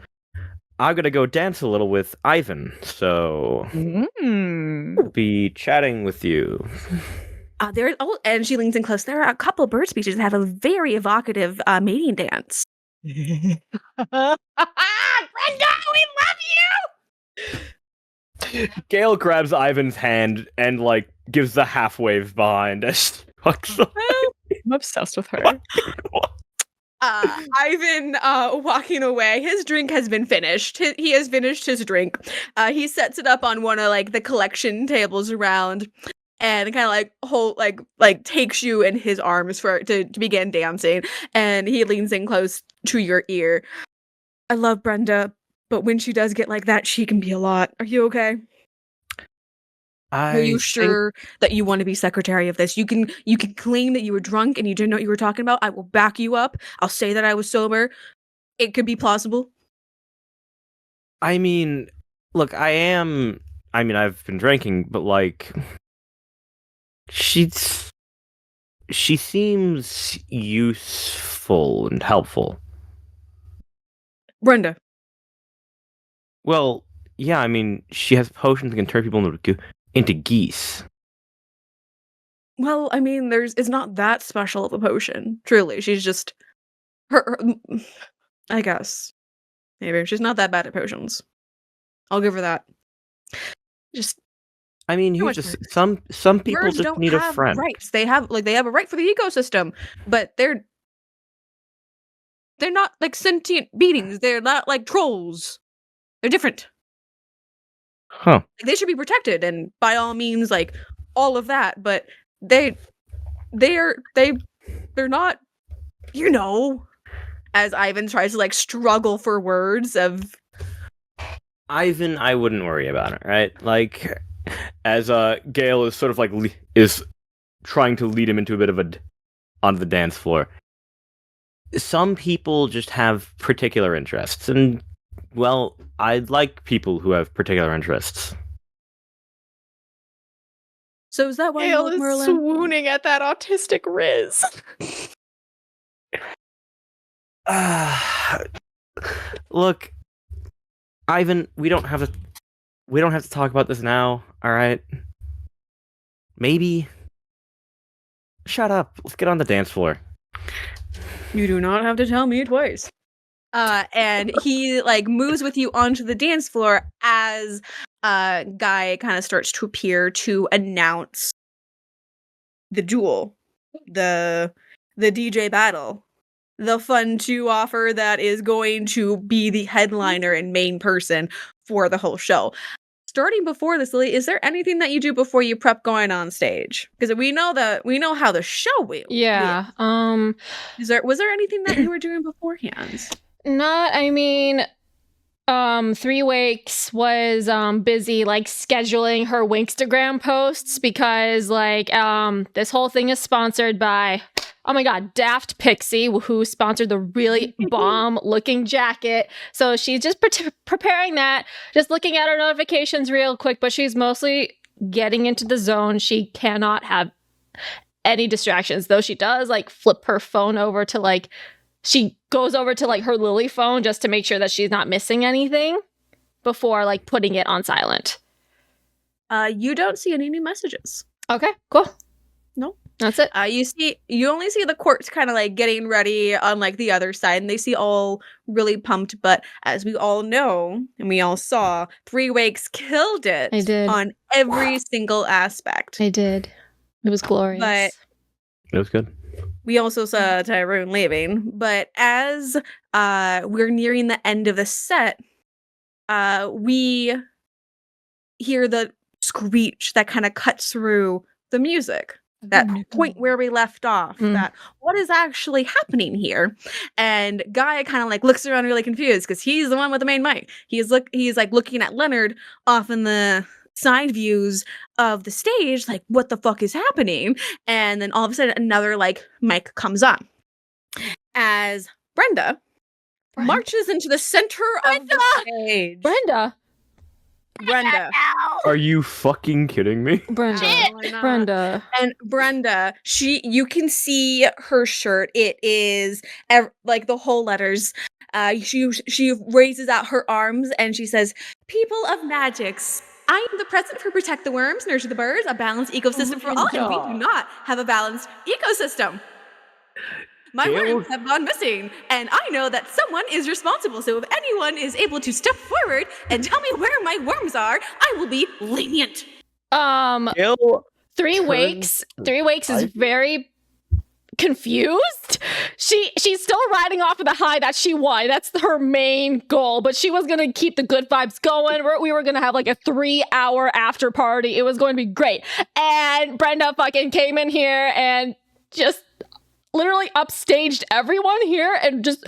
I'm gonna go dance a little with Ivan, so I'll be chatting with you. And she leans in close. There are a couple bird species that have a very evocative mating dance. Brenda, we love you! Gayle grabs Ivan's hand and like gives the half wave behind as she walks away. I'm obsessed with her. Ivan walking away. His drink has been finished. He has finished his drink. He sets it up on one of like the collection tables around, and kind of like takes you in his arms to begin dancing. And he leans in close to your ear. I love Brenda, but when she does get like that, she can be a lot. Are you okay? Are you sure that you want to be secretary of this? You can claim that you were drunk and you didn't know what you were talking about. I will back you up. I'll say that I was sober. It could be plausible. I mean, look, I've been drinking, but like, she seems useful and helpful. Brenda. Well, yeah, I mean, she has potions that can turn people into geese. Well, I mean, it's not that special of a potion. Truly, she's just her I guess. Maybe she's not that bad at potions. I'll give her that. I mean, some people birds just don't need have a friend. Rights. They have a right for the ecosystem, but they're not like sentient beings. They're not like trolls. They're different. Huh. They should be protected, and by all means, like all of that. But they're not. As Ivan tries to like struggle for words of. Ivan, I wouldn't worry about it, right? Like, as Gayle is sort of like is trying to lead him into a bit of onto the dance floor. Some people just have particular interests, and well, I'd like people who have particular interests. So is that why Gayle is Merlin? Swooning at that autistic Riz. Look, Ivan, we don't have to talk about this now, all right? Maybe shut up. Let's get on the dance floor. You do not have to tell me twice. And he like moves with you onto the dance floor as Guy kind of starts to appear to announce the duel, the DJ battle, the fun to offer that is going to be the headliner and main person for the whole show. Starting before this, Lily, is there anything that you do before you prep going on stage? Because we know how the show will. Yeah. Was there anything that you were doing beforehand? Not, I mean, 3 Weeks was busy like scheduling her Winkstagram posts because like this whole thing is sponsored by, oh my god, Daft Pixie, who sponsored the really bomb looking jacket. So she's just preparing that, just looking at her notifications real quick, but she's mostly getting into the zone. She cannot have any distractions, though she does like flip her phone over to like, she goes over to like her Lily phone just to make sure that she's not missing anything before like putting it on silent. You don't see any new messages. Okay, cool. No. That's it. You only see the courts kind of like getting ready on like the other side, and they see all really pumped. But as we all know, and we all saw, 3 Weeks killed it. I did. On every single aspect. I did. It was glorious. But It was good. we also saw Tyrone leaving. But as we're nearing the end of the set, we hear the screech that kind of cuts through the music. That point where we left off, that what is actually happening here? And Guy kind of like looks around really confused because he's the one with the main mic. He's like looking at Leonard off in the side views of the stage, like what the fuck is happening? And then all of a sudden another like mic comes on as Brenda marches into the center of the stage. Brenda. Are you fucking kidding me? Brenda. And Brenda, you can see her shirt. It is like the whole letters. She raises out her arms and she says, "People of Magix, I am the president for Protect the Worms, Nurture the Birds, a balanced ecosystem for all, and we do not have a balanced ecosystem. My worms have gone missing, and I know that someone is responsible, so if anyone is able to step forward and tell me where my worms are, I will be lenient." 3 Weeks is very confused. She's still riding off of the high that she won. That's her main goal, but she was going to keep the good vibes going. We were going to have like a 3-hour after party. It was going to be great. And Brenda fucking came in here and just literally upstaged everyone here and just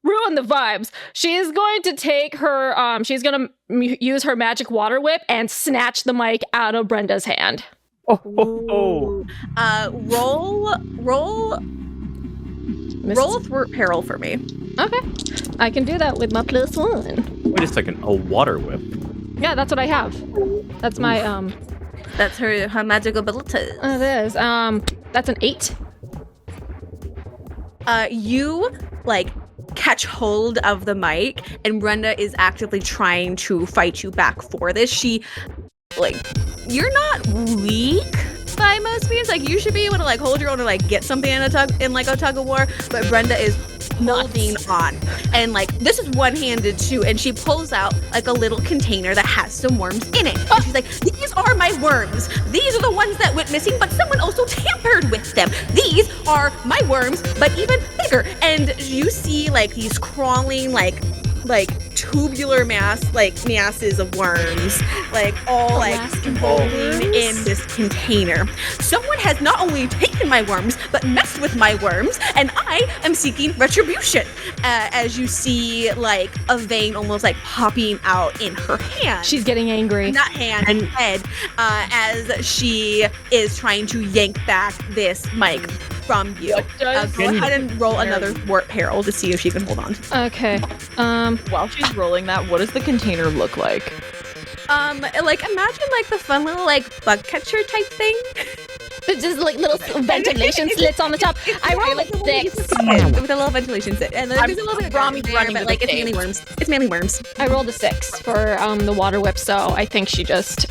ruined the vibes. She's going to take her, she's going to use her magic water whip and snatch the mic out of Brenda's hand. Roll thwart peril for me. Okay. I can do that with my +1. Wait a second, a water whip? Yeah, that's what I have. That's my, That's her magic ability. It is. That's an 8. You, like, catch hold of the mic, and Brenda is actively trying to fight you back for this. She, like, you're not weak by most means. Like, you should be able to, like, hold your own or, like, get something in a tug of war, but Brenda is holding on. And, like, this is one-handed, too, and she pulls out, like, a little container that has some worms in it. And she's like, "These are my worms. These are the ones that went missing, but someone also tampered with them. These are my worms, but even bigger." And you see, like, these crawling, like tubular masses of worms, like all like rolling in this container. Someone has not only taken my worms, but messed with my worms, and I am seeking retribution. As you see, like a vein almost like popping out in her hand. She's getting angry. Not hand, head, as she is trying to yank back this mic from you. Go ahead and roll another thwart peril to see if she can hold on. Okay. While she's rolling that, what does the container look like? Like imagine like the fun little like bug catcher type thing. There's just like little ventilation slits on the top. I rolled like 6. With a little ventilation slit. And there's a little bit of Romi there, running but to like the it's mainly worms. It's mainly worms. I rolled a 6 for the water whip, so I think she just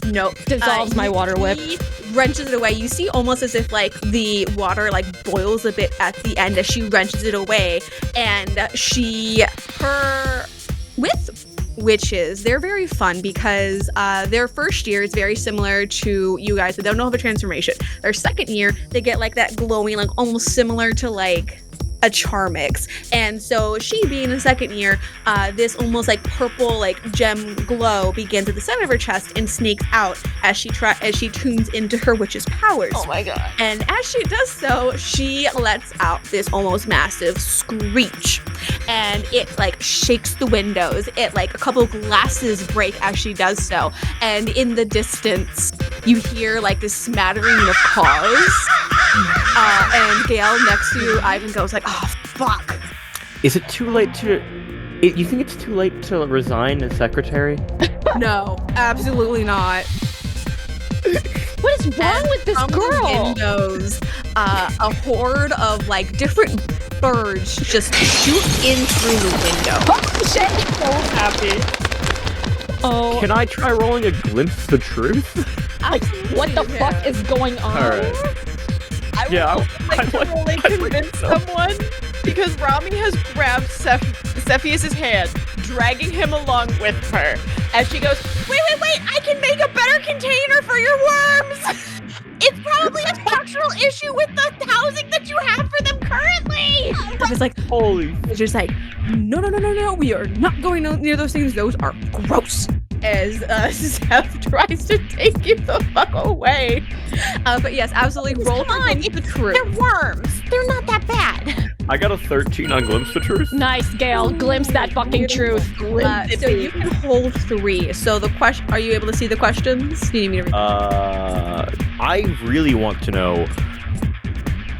Nope. dissolves my water whip. wrenches it away. You see almost as if like the water like boils a bit at the end as she wrenches it away, and with witches, they're very fun because their first year is very similar to you guys, but they don't have a transformation. Their second year, they get like that glowing, like almost similar to like a Charmix. And so she being in second year, this almost like purple like gem glow begins at the center of her chest and snakes out as she tunes into her witch's powers. Oh my god. And as she does so, she lets out this almost massive screech, and it like shakes the windows. It like a couple glasses break as she does so, and in the distance you hear like this smattering of paws. And Gayle next to you, Ivan, goes like, "Oh fuck!" Is it too late to? You think it's too late to resign as secretary? No, absolutely not. What is wrong with this from girl? The windows, a horde of like different birds just shoot in through the window. Oh shit! So happy. Oh. Can I try rolling a glimpse of the truth? Like, what the fuck is going on? All right. I would convince someone because Romi has grabbed Cepheus's hand, dragging him along with her as she goes, Wait, I can make a better container for your worms! It's probably a structural issue with the housing that you have for them currently! It's like, Holy. it's just like, no, we are not going near those things. Those are gross. As Seth tries to take you the fuck away. But yes, absolutely roll for glimpse of the truth. They're worms. They're not that bad. I got a 13 on glimpse of the truth. Nice, Gayle. Glimpse that fucking truth. So you can hold 3. So the question, are you able to see the questions? Do you need me to read I really want to know,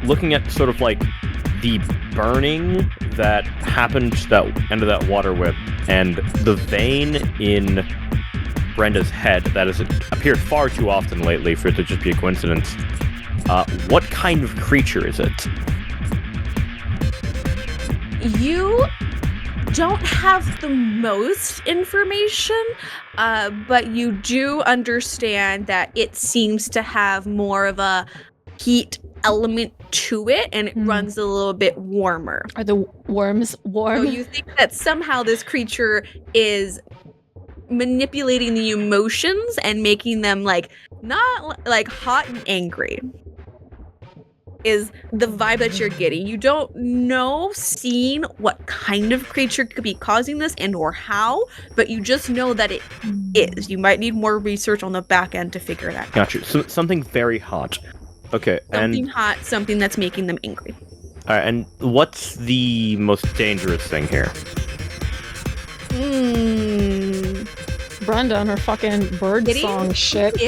looking at sort of like the burning that happened to that end of that water whip and the vein in Brenda's head that has appeared far too often lately for it to just be a coincidence. What kind of creature is it? You don't have the most information, but you do understand that it seems to have more of a heat element to it, and it runs a little bit warmer. Are the worms warm? So you think that somehow this creature is manipulating the emotions and making them like not like hot and angry is the vibe that you're getting. You don't know seeing what kind of creature could be causing this and or how, but you just know that it is. You might need more research on the back end to figure it out. Gotcha. So something very hot. Okay, Something hot, something that's making them angry. All right, and what's the most dangerous thing here? Brenda and her fucking bird song shit.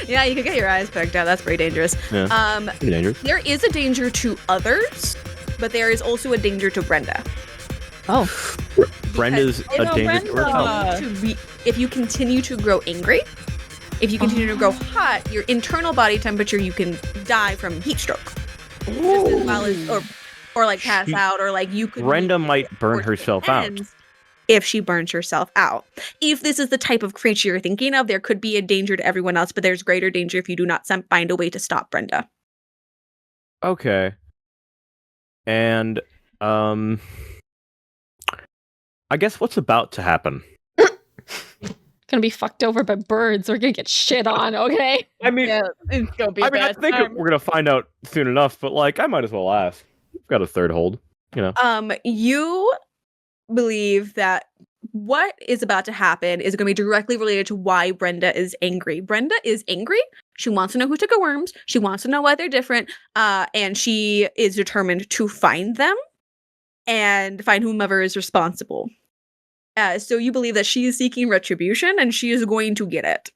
Yeah, you could get your eyes pecked out. That's pretty dangerous. Yeah, pretty dangerous. There is a danger to others, but there is also a danger to Brenda. Oh. Brenda's a danger to herself. If you continue to grow angry, if you continue to grow hot, your internal body temperature, you can die from heat stroke. Just as well as, or like pass out, or like you could. Brenda might burn herself out. If she burns herself out. If this is the type of creature you're thinking of, there could be a danger to everyone else, but there's greater danger if you do not find a way to stop Brenda. Okay. And, I guess what's about to happen? Gonna be fucked over by birds. We're gonna get shit on, okay? I mean, it's gonna be. I think we're gonna find out soon enough, but like, I might as well ask. We've got a third hold, you know. You believe that what is about to happen is going to be directly related to why Brenda is angry. Brenda is angry. She wants to know who took her worms. She wants to know why they're different. And she is determined to find them and find whomever is responsible. So you believe that she is seeking retribution and she is going to get it.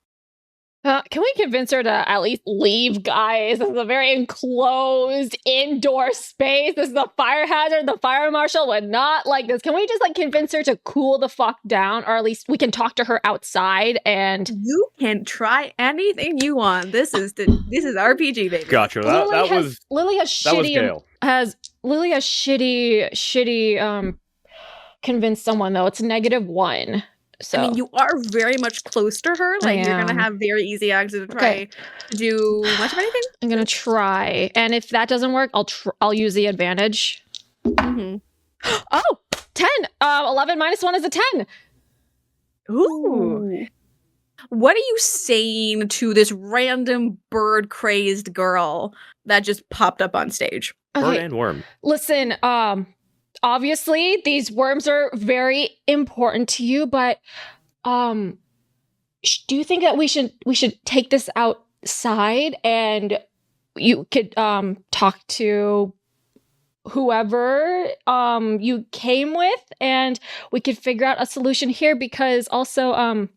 Can we convince her to at least leave, guys? This is a very enclosed indoor space. This is a fire hazard. The fire marshal would not like this. Can we just like convince her to cool the fuck down, or at least we can talk to her outside? And you can try anything you want. This is RPG, baby. Gotcha. Lily has shitty convince someone though. It's -1. So I mean, you are very much close to her. Like, you're gonna have very easy access to try to do much of anything. I'm gonna try, and if that doesn't work, I'll use the advantage. Mm-hmm. Oh, 10. 11 minus 1 is a 10. Ooh. What are you saying to this random bird-crazed girl that just popped up on stage? Bird and worm. Listen, obviously these worms are very important to you, but do you think that we should take this outside and you could talk to whoever you came with and we could figure out a solution here, because also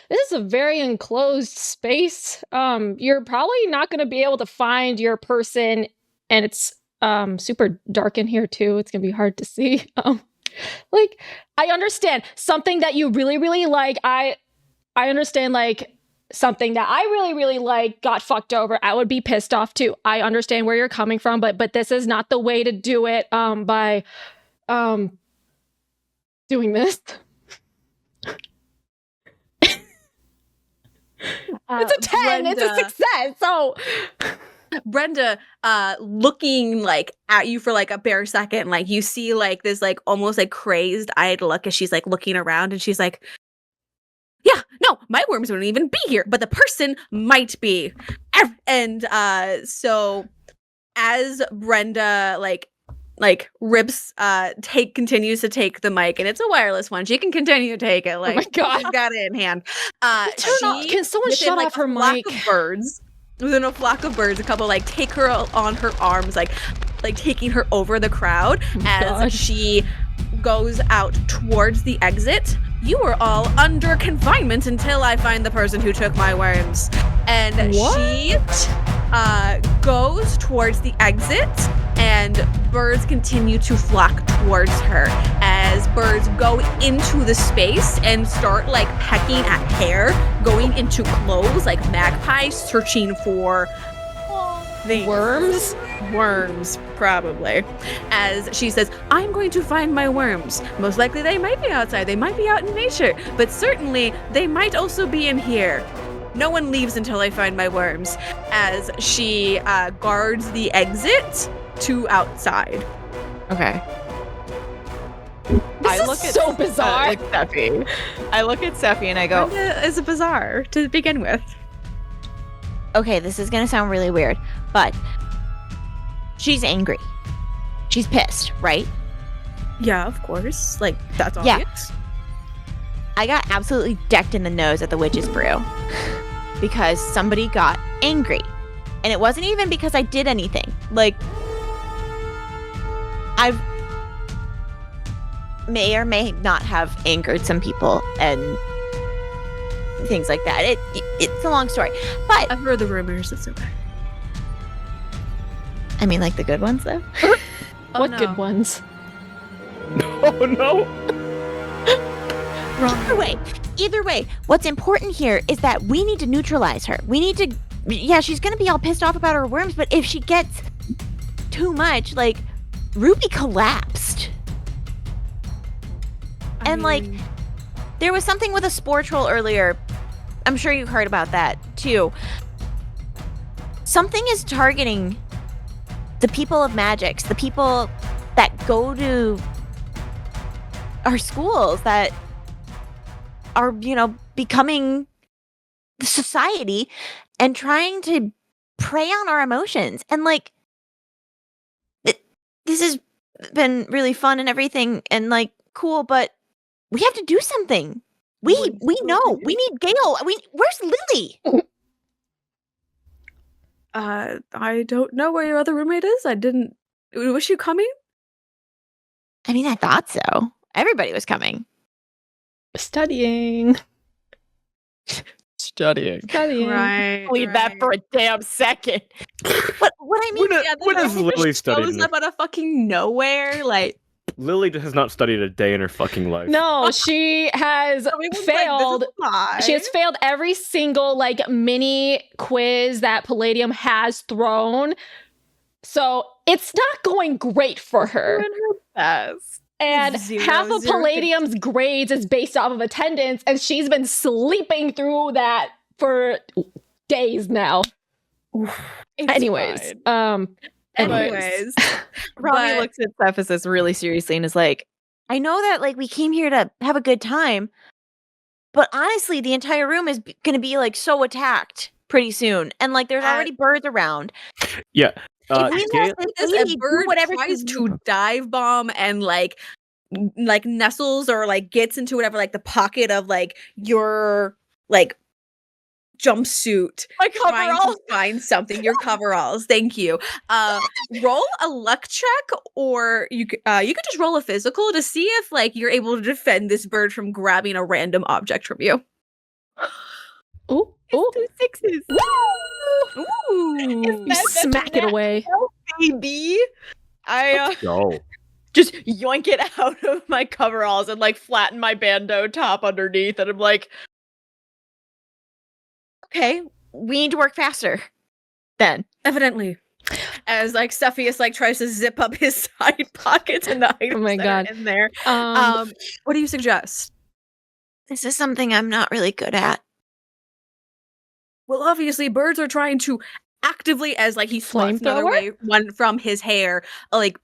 this is a very enclosed space. You're probably not going to be able to find your person, and it's super dark in here too. It's going to be hard to see. Like, I understand something that you really, really like. I understand, like, something that I really, really like got fucked over. I would be pissed off too. I understand where you're coming from, but this is not the way to do it by doing this. It's a 10. Brenda, it's a success. So Brenda, looking like at you for like a bare second, like you see like this like almost like crazed eyed look as she's like looking around, and she's like, yeah, no, my worms wouldn't even be here, but the person might be. And so as Brenda like rips continues to take the mic, and it's a wireless one, she can continue to take it, like, oh my God, she's got it in hand. Can someone shut off her mic? Within a flock of birds, a couple like take her on her arms, like taking her over the crowd as she goes out towards the exit. You were all under confinement until I find the person who took my worms. And she goes towards the exit, and birds continue to flock towards her as birds go into the space and start like pecking at hair, going into clothes like magpies searching for things. Worms, probably. As she says, I'm going to find my worms. Most likely they might be outside, they might be out in nature, but certainly they might also be in here. No one leaves until I find my worms. As she guards the exit to outside. Okay. This is so bizarre. Sephi. I look at Sephi and I go, Brenda is a bizarre to begin with. Okay, this is gonna sound really weird, but she's angry. She's pissed, right? Yeah, of course. Like, that's obvious. Yeah. I got absolutely decked in the nose at the Witch's Brew because somebody got angry. And it wasn't even because I did anything. Like, I've may or may not have angered some people and things like that. It's a long story. But I've heard the rumors, it's okay. I mean, like the good ones, though. What good ones? Oh, no. Either way, what's important here is that we need to neutralize her. We need to, yeah, she's going to be all pissed off about her worms, but if she gets too much, like, Ruby collapsed. There was something with a spore troll earlier. I'm sure you heard about that, too. Something is targeting the people of Magix, the people that go to our schools, that are, becoming the society and trying to prey on our emotions. And, like, this has been really fun and everything and, like, cool, but we have to do something. We know. We need Gayle. Where's Lily? I don't know where your other roommate is. Was she coming? I mean, I thought so. Everybody was coming. Studying. Right. leave that for a damn second. What I mean, When has Lily studied? Shows up out of fucking nowhere, like. Lily has not studied a day in her fucking life. No, she has failed. She has failed every single like mini quiz that Palladium has thrown. So it's not going great for her. Doing her best. And half of Palladium's grades is based off of attendance, and she's been sleeping through that for days now. Anyways. Romi looks at Cephasus really seriously and is like, I know that like we came here to have a good time, but honestly, the entire room is going to be like so attacked pretty soon, and like there's already birds around. Yeah. If a bird tries to dive bomb and like nestles or like gets into whatever like the pocket of like your like jumpsuit, my coveralls, to find something. Your coveralls. Thank you. Roll a luck check, or you could just roll a physical to see if like you're able to defend this bird from grabbing a random object from you. Ooh, 2 6s. Woo! Ooh, you smack it away, baby. I go. Just yoink it out of my coveralls and like flatten my bandeau top underneath, and I'm like, okay, we need to work faster. Then, evidently, as like Cepheus like tries to zip up his side pockets and the items that are in there. What do you suggest? This is something I'm not really good at. Well, obviously, birds are trying to actively, as like he swats another way, one from his hair, like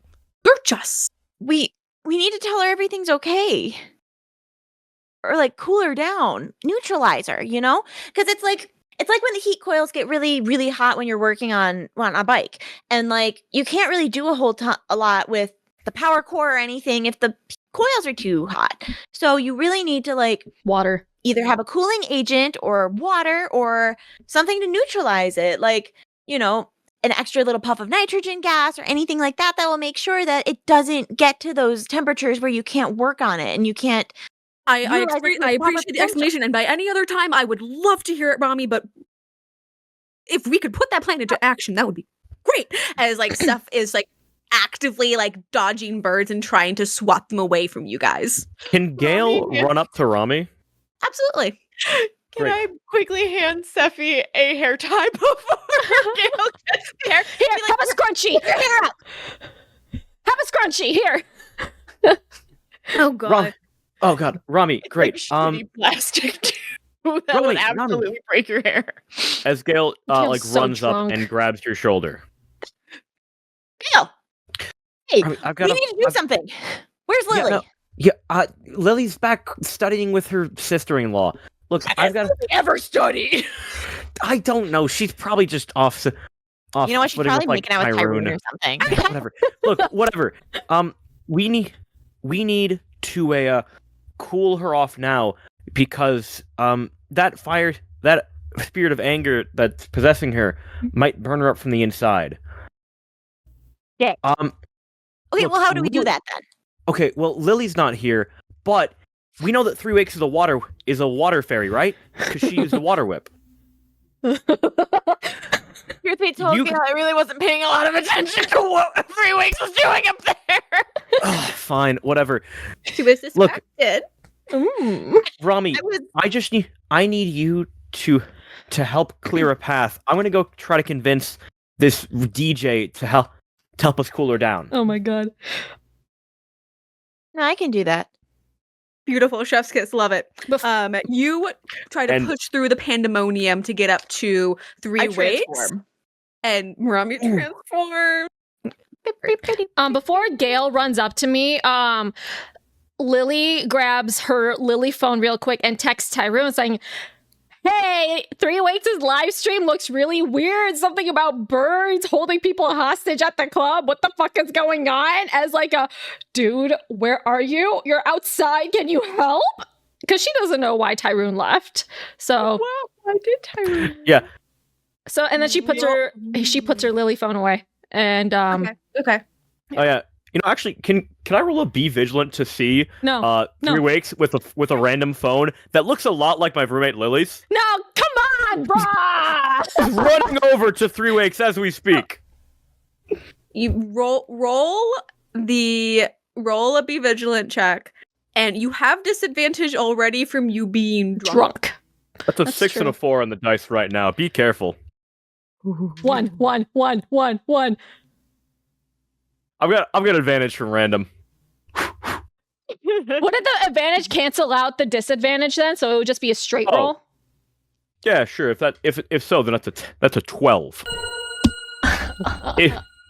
birch us. We need to tell her everything's okay, or like cool her down, neutralize her, you know? Because it's like when the heat coils get really, really hot when you're working on a bike, and like you can't really do a lot with the power core or anything if the coils are too hot. So you really need to like water. Either have a cooling agent or water or something to neutralize it, like, you know, an extra little puff of nitrogen gas or anything like that will make sure that it doesn't get to those temperatures where you can't work on it and you can't. I appreciate the explanation, and by any other time, I would love to hear it, Romi, but if we could put that plan into action, that would be great. As like stuff is like actively like dodging birds and trying to swat them away from you guys. Can Gayle run up to Romi? Absolutely. Can I quickly hand Sephi a hair tie before Gayle gets there? Here, have a scrunchie. Put your hair up. Have a scrunchie here. Oh god. Oh god, Romi, great. Like plastic too. That would absolutely break your hair. As Gayle like runs up and grabs your shoulder. Gayle, hey, we need to do something. Where's Lily? Yeah, Lily's back studying with her sister-in-law. Look, I've got ever study. I don't know. She's probably just off. You know what? She's probably making out with Tyrone or something. Whatever. Look, whatever. We need to cool her off now because that spirit of anger that's possessing her might burn her up from the inside. Yeah. Okay. Look, well, how do we do that then? Okay, well, Lily's not here, but we know that 3 Wakes is a water fairy, right? Because she used a water whip. Truth be told, I really wasn't paying a lot of attention to what 3 Wakes was doing up there. Oh, fine, whatever. She was distracted. Romi, I need you to help clear a path. I'm gonna go try to convince this DJ to help us cool her down. Oh my god. No, I can do that. Beautiful, chef's kiss, love it. You try to push through the pandemonium to get up to 3 Wakes, and Romi transform. Before Gayle runs up to me, Lily grabs her Lily phone real quick and texts Tyrone saying, "Hey, 3 Wakes' live stream looks really weird. Something about birds holding people hostage at the club. What the fuck is going on?" As like dude, where are you? You're outside. Can you help? Because she doesn't know why Tyrone left. So why did Tyrone? Yeah. So and then she puts her Lily phone away. And Okay. Oh yeah. You know, actually, can I roll a Be Vigilant to see 3 Wakes with a random phone that looks a lot like my roommate Lily's? No, come on, brah! Running over to 3 Wakes as we speak. You roll a Be Vigilant check, and you have disadvantage already from you being drunk. That's a 6 and a 4 on the dice right now. Be careful. 1. I've got advantage from random. Wouldn't the advantage cancel out the disadvantage then? So it would just be a straight roll? Yeah, sure. If so, then that's a 12.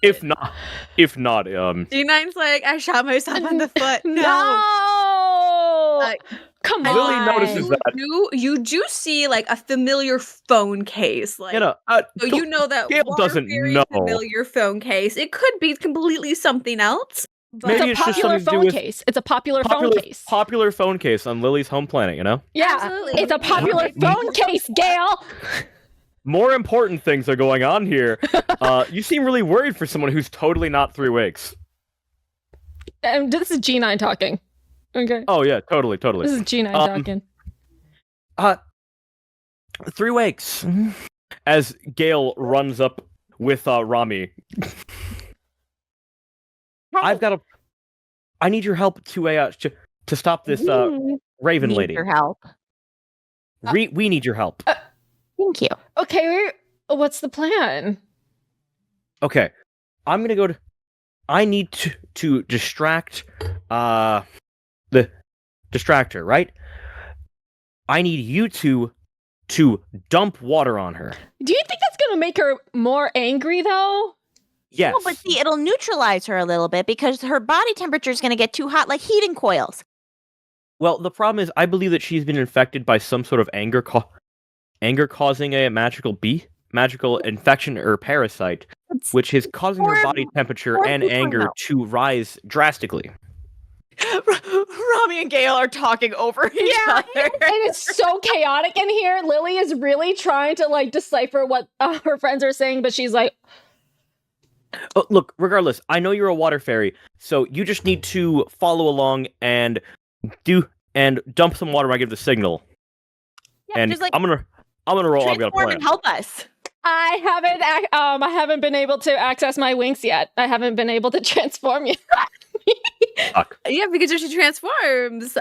If not, D9's like, I shot myself in the foot. No! Come on. Lily notices that. You do see like a familiar phone case. Like, so you know that Gayle doesn't know. Familiar phone case. It could be completely something else. But Maybe it's a popular phone case. It's a popular phone case. Popular phone case on Lily's home planet, you know? Yeah, absolutely. It's a popular phone case, Gayle. More important things are going on here. You seem really worried for someone who's totally not 3 weeks. This is G9 talking. Okay. Oh yeah, totally. This is G9 talking. 3 weeks. As Gayle runs up with Romi. I need your help to stop this Raven lady. Your help. We need your help. Thank you. Okay, what's the plan? Okay, I'm gonna go to. I need to distract the distractor, right? I need you to dump water on her. Do you think that's gonna make her more angry though? Yes. Well, but see, it'll neutralize her a little bit because her body temperature is going to get too hot, like heating coils. Well, the problem is, I believe that she's been infected by some sort of anger causing a magical infection or parasite, which is causing her body temperature and anger to rise drastically. Romi and Gayle are talking over each other. And it's so chaotic in here. Lily is really trying to like decipher what her friends are saying, but she's like, oh, look, regardless, I know you're a water fairy, so you just need to follow along and dump some water when I give the signal. Yeah, and I'm gonna roll. I've got a plan. And help us. I haven't been able to access my Winx yet. I haven't been able to transform yet. Fuck. Yeah, because if she transforms,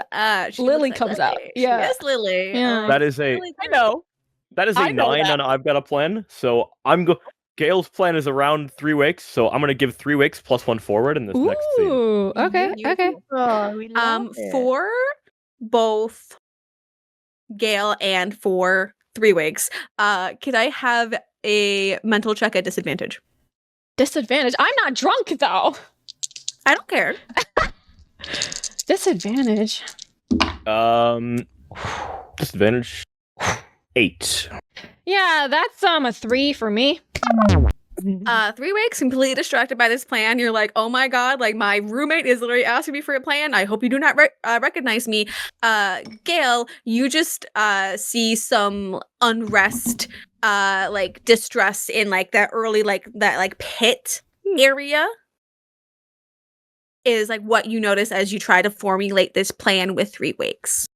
Lily comes out. Yeah, yes, Lily. Yeah. That is a. I know. That is a 9 on I've got a plan. So Gayle's plan is around 3 weeks, so I'm gonna give 3 weeks plus 1 forward in this next scene. Ooh, okay. Oh, for both Gayle and for 3 weeks, could I have a mental check at disadvantage? Disadvantage? I'm not drunk though. I don't care. Disadvantage. Disadvantage 8. Yeah, that's a 3 for me. 3 weeks, completely distracted by this plan. You're like, oh my god, like my roommate is literally asking me for a plan. I hope you do not recognize me. Gayle, you just see some unrest, like distress in like that early that pit area. Is like what you notice as you try to formulate this plan with 3 weeks.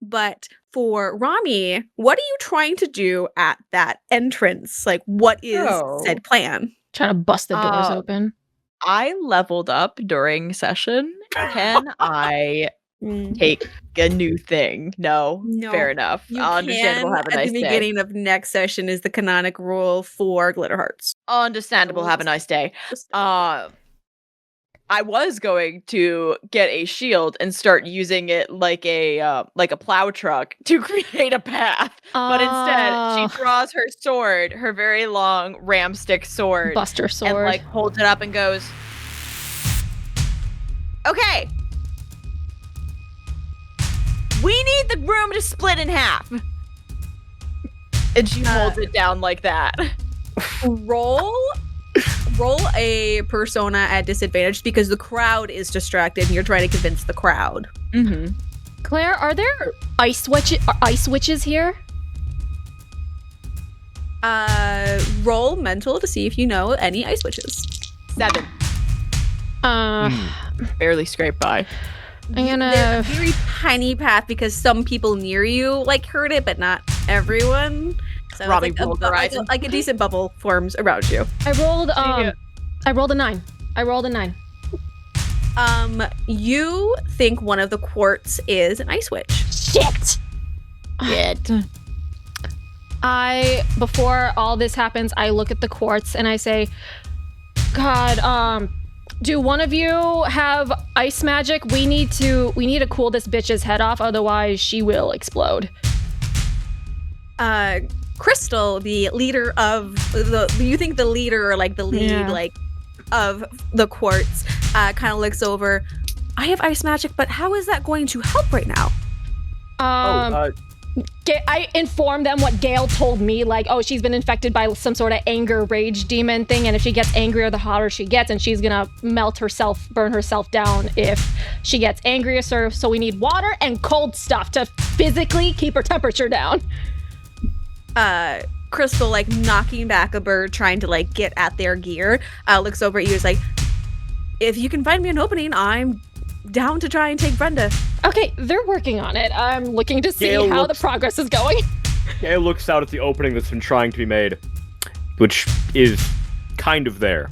But for Romi, what are you trying to do at that entrance? Like, what is said plan? Trying to bust the doors open. I leveled up during session. Can I take a new thing? No. Fair enough. Understandable. Have a nice day. At the beginning of next session is the canonic rule for Glitter Hearts. Understandable. Have a nice day. I was going to get a shield and start using it like a plow truck to create a path, but instead she draws her sword, her very long ramstick sword, Buster sword, and like holds it up and goes, "Okay, we need the room to split in half." And she holds it down like that. Roll a persona at disadvantage because the crowd is distracted and you're trying to convince the crowd. Mm-hmm. Claire, are there ice witches here? Roll mental to see if you know any ice witches. 7. Barely scraped by. I'm gonna... There's a very tiny path because some people near you like heard it, but not everyone. So Robbie like a decent bubble forms around you. I rolled a 9. You think one of the quartz is an ice witch. Shit. Before all this happens, I look at the quartz and I say, God, Do one of you have ice magic? We need to cool this bitch's head off, otherwise she will explode. Crystal, the leader of the leader or like the lead like of the quartz, kind of looks over. I have ice magic, but how is that going to help right now? I informed them what Gayle told me, like, oh, she's been infected by some sort of anger rage demon thing, and if she gets angrier, the hotter she gets, and she's gonna burn herself down if she gets angrier. So we need water and cold stuff to physically keep her temperature down. Crystal, like, knocking back a bird, trying to, like, get at their gear, looks over at you, is like, if you can find me an opening, I'm down to try and take Brenda. Okay, they're working on it. I'm looking to see how the progress is going. Gayle looks out at the opening that's been trying to be made, which is kind of there.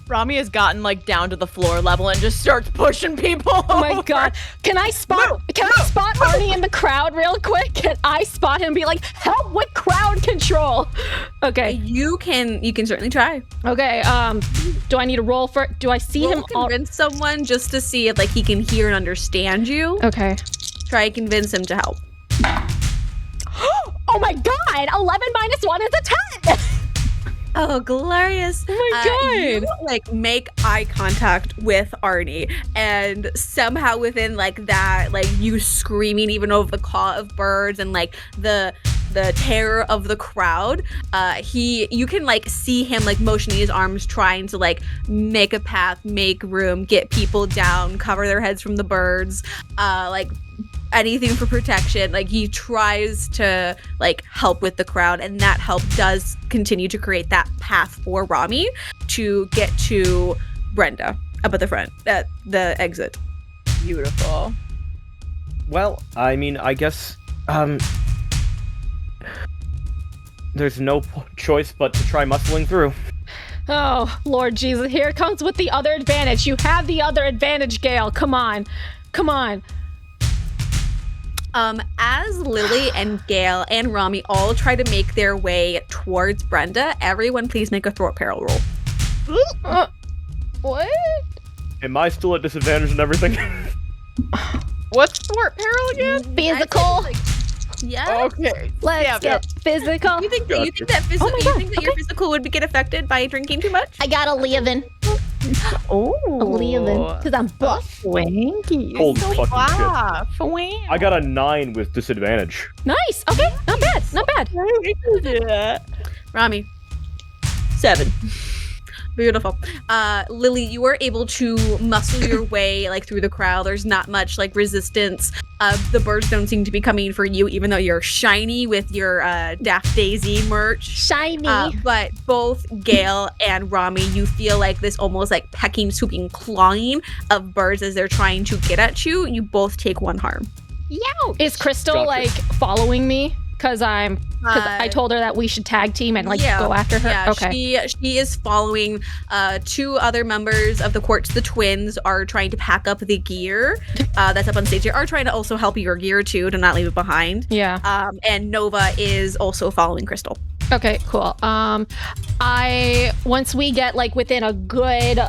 Romi has gotten like down to the floor level and just starts pushing people. Oh my god. Can I spot Arnie in the crowd real quick? Can I spot him and be like, help with crowd control? Okay. You can certainly try. Okay, do I need a roll for do I see him convince someone just to see if like he can hear and understand you? Okay. Try and convince him to help. Oh my god! 11 minus 1 is a 10! Oh, glorious. Oh my god. You, like, make eye contact with Arnie, and somehow within, like, that, like, you screaming even over the call of birds and, like, the terror of the crowd, you can, like, see him, like, motioning his arms, trying to, like, make a path, make room, get people down, cover their heads from the birds, like, anything for protection. Like, he tries to like help with the crowd, and that help does continue to create that path for Romi to get to Brenda up at the front at the exit. Beautiful. Well, I mean, I guess there's no choice but to try muscling through. Oh, Lord Jesus, here it comes with the other advantage. You have the other advantage, Gayle. Come on. As Lily and Gayle and Romi all try to make their way towards Brenda, everyone please make a thwart peril roll. What? Am I still at disadvantage and everything? What's thwart peril again? Physical. Yeah. Okay. Let's get physical. You think that your physical would get affected by drinking too much? I got a leave-in. Oh, a leave-in because I'm buff. Swanky. Holy fucking shit. Wow. I got a 9 with disadvantage. Nice. Okay. Not bad. Romi. 7. Beautiful. Lily, you are able to muscle your way like through the crowd. There's not much like resistance. The birds don't seem to be coming for you, even though you're shiny with your Daft Daisy merch. Shiny. But both Gayle and Romi, you feel like this almost like pecking, swooping, clawing of birds as they're trying to get at you. You both take 1 harm. Yow! Is Crystal like following me? Because I told her that we should tag team and go after her. Yeah, okay. She is following. 2 other members of the Quartz, the twins, are trying to pack up the gear that's up on stage. They are trying to also help your gear too, to not leave it behind. Yeah. And Nova is also following Crystal. Okay, cool. Once we get like within a good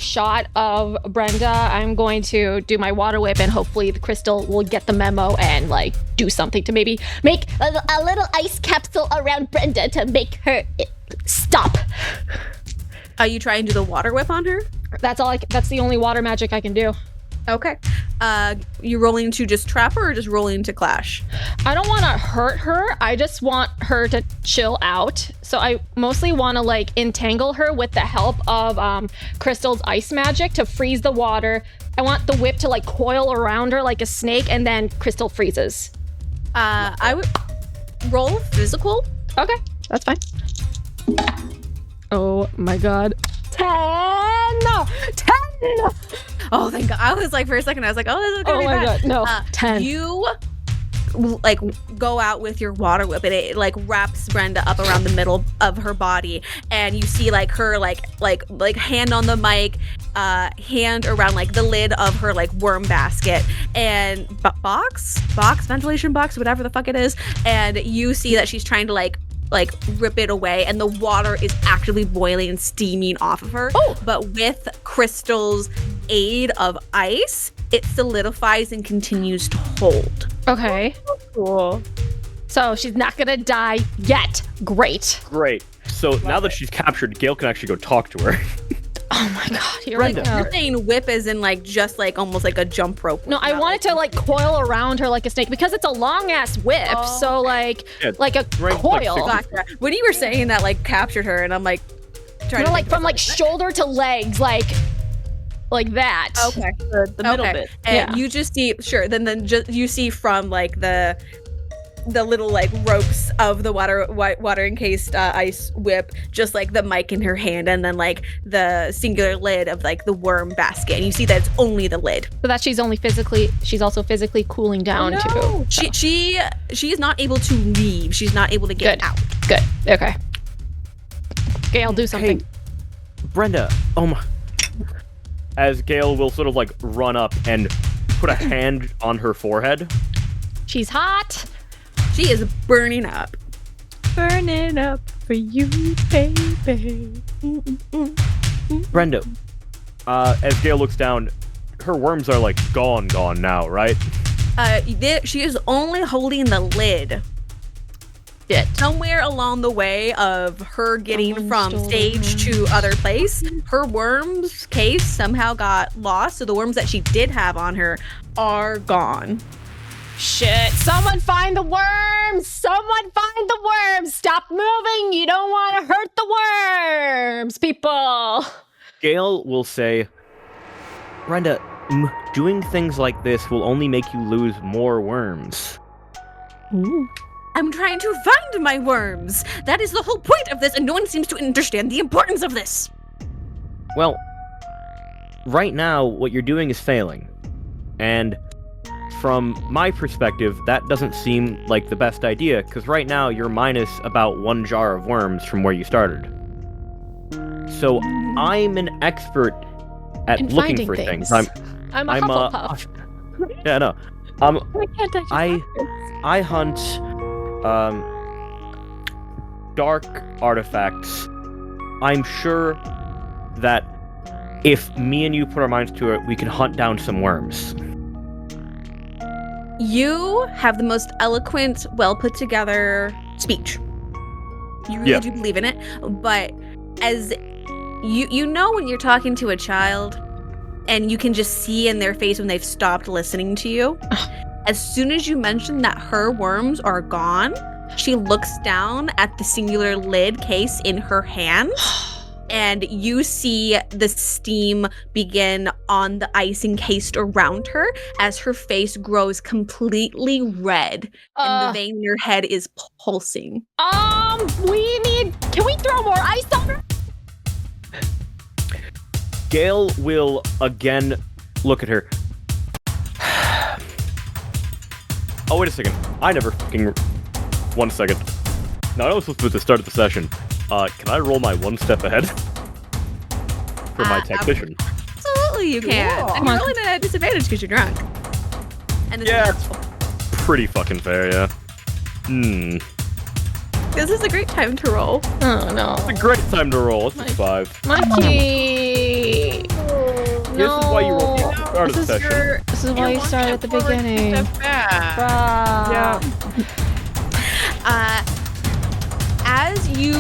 shot of Brenda, I'm going to do my water whip, and hopefully the Crystal will get the memo and like do something to maybe make a little ice capsule around Brenda to make her stop. You try and do the water whip on her? That's the only water magic I can do. Okay. You rolling to just trap her or just rolling to clash? I don't want to hurt her. I just want her to chill out. So I mostly want to like entangle her with the help of Crystal's ice magic to freeze the water. I want the whip to like coil around her like a snake, and then Crystal freezes. I would roll physical. Okay, that's fine. Oh my god. 10! Oh, thank God. I was like, for a second, I was like, oh, this is going to be bad. God, no. 10. You, like, go out with your water whip, and it, like, wraps Brenda up around the middle of her body, and you see, like, her, like hand on the mic, hand around, like, the lid of her, like, worm basket, and ventilation box, whatever the fuck it is, and you see that she's trying to, like, like rip it away, and the water is actively boiling and steaming off of her. But with Crystal's aid of ice, it solidifies and continues to hold. Okay. Cool. So she's not gonna die yet. Great. So now that she's captured, Gayle can actually go talk to her. Oh my god, here Brenda. we go. You're saying whip as in like just like almost like a jump rope. No, I wanted to like coil around her like a snake because it's a long ass whip. So like like a coil. Gotcha. When you were saying that, like captured her, and I'm like, trying to like from like shoulder to legs, like that. Okay, The middle bit. And you just see then just you see from like the little like ropes of the water encased ice whip, just like the mic in her hand, and then like the singular lid of like the worm basket, and you see that it's only the lid. So that she's also physically cooling down too. She is not able to leave. She's not able to get out. Good. Okay. Gayle, do something. Hey, Brenda. Oh my. As Gayle will sort of like run up and put a hand on her forehead. She's hot. She is burning up. Burning up for you, baby. Brenda, as Gayle looks down, her worms are like gone now, right? She is only holding the lid. Somewhere along the way of her getting from stage to other place, her worms case somehow got lost, so the worms that she did have on her are gone. Shit. Someone find the worms! Stop moving! You don't want to hurt the worms, people! Gayle will say, Brenda, doing things like this will only make you lose more worms. Ooh. I'm trying to find my worms! That is the whole point of this, and no one seems to understand the importance of this! Well, right now, what you're doing is failing. And from my perspective, that doesn't seem like the best idea, because right now you're minus about 1 jar of worms from where you started. So I'm an expert at looking for things. I'm a Hufflepuff. Yeah, no. I hunt dark artifacts. I'm sure that if me and you put our minds to it, we can hunt down some worms. You have the most eloquent, well put together speech. You really do believe in it, but as you know when you're talking to a child and you can just see in their face when they've stopped listening to you, as soon as you mention that her worms are gone, she looks down at the singular lid case in her hand. And you see the steam begin on the ice encased around her as her face grows completely red and the vein in your head is pulsing. Can we throw more ice on her? Gayle will again look at her. Oh, wait a second. I never fucking... 1 second. No, I know I was supposed to do it at the start of the session. Can I roll my 1 step ahead? For my technician. Absolutely you can. And you're rolling at a disadvantage because you're drunk. And it's pretty fucking fair, yeah. This is a great time to roll. Oh, no. It's a great time to roll. It's a 5. Monkey! This is why you roll at the start of the session. This is why you start at the beginning. Yeah. As you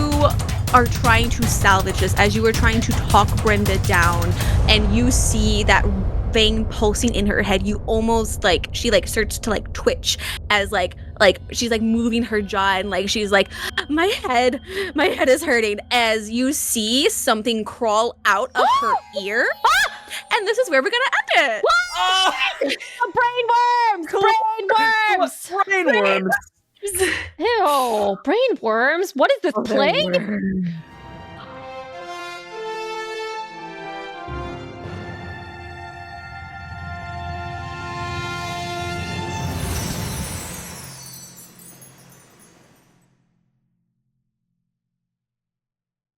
are trying to salvage this, as you are trying to talk Brenda down, and you see that vein pulsing in her head, you almost she starts to twitch as she's moving her jaw, and she's like, my head is hurting, as you see something crawl out of her ear. And this is where we're gonna end it. Brain worms! Brain worms! Ew, brain worms? What is this plague?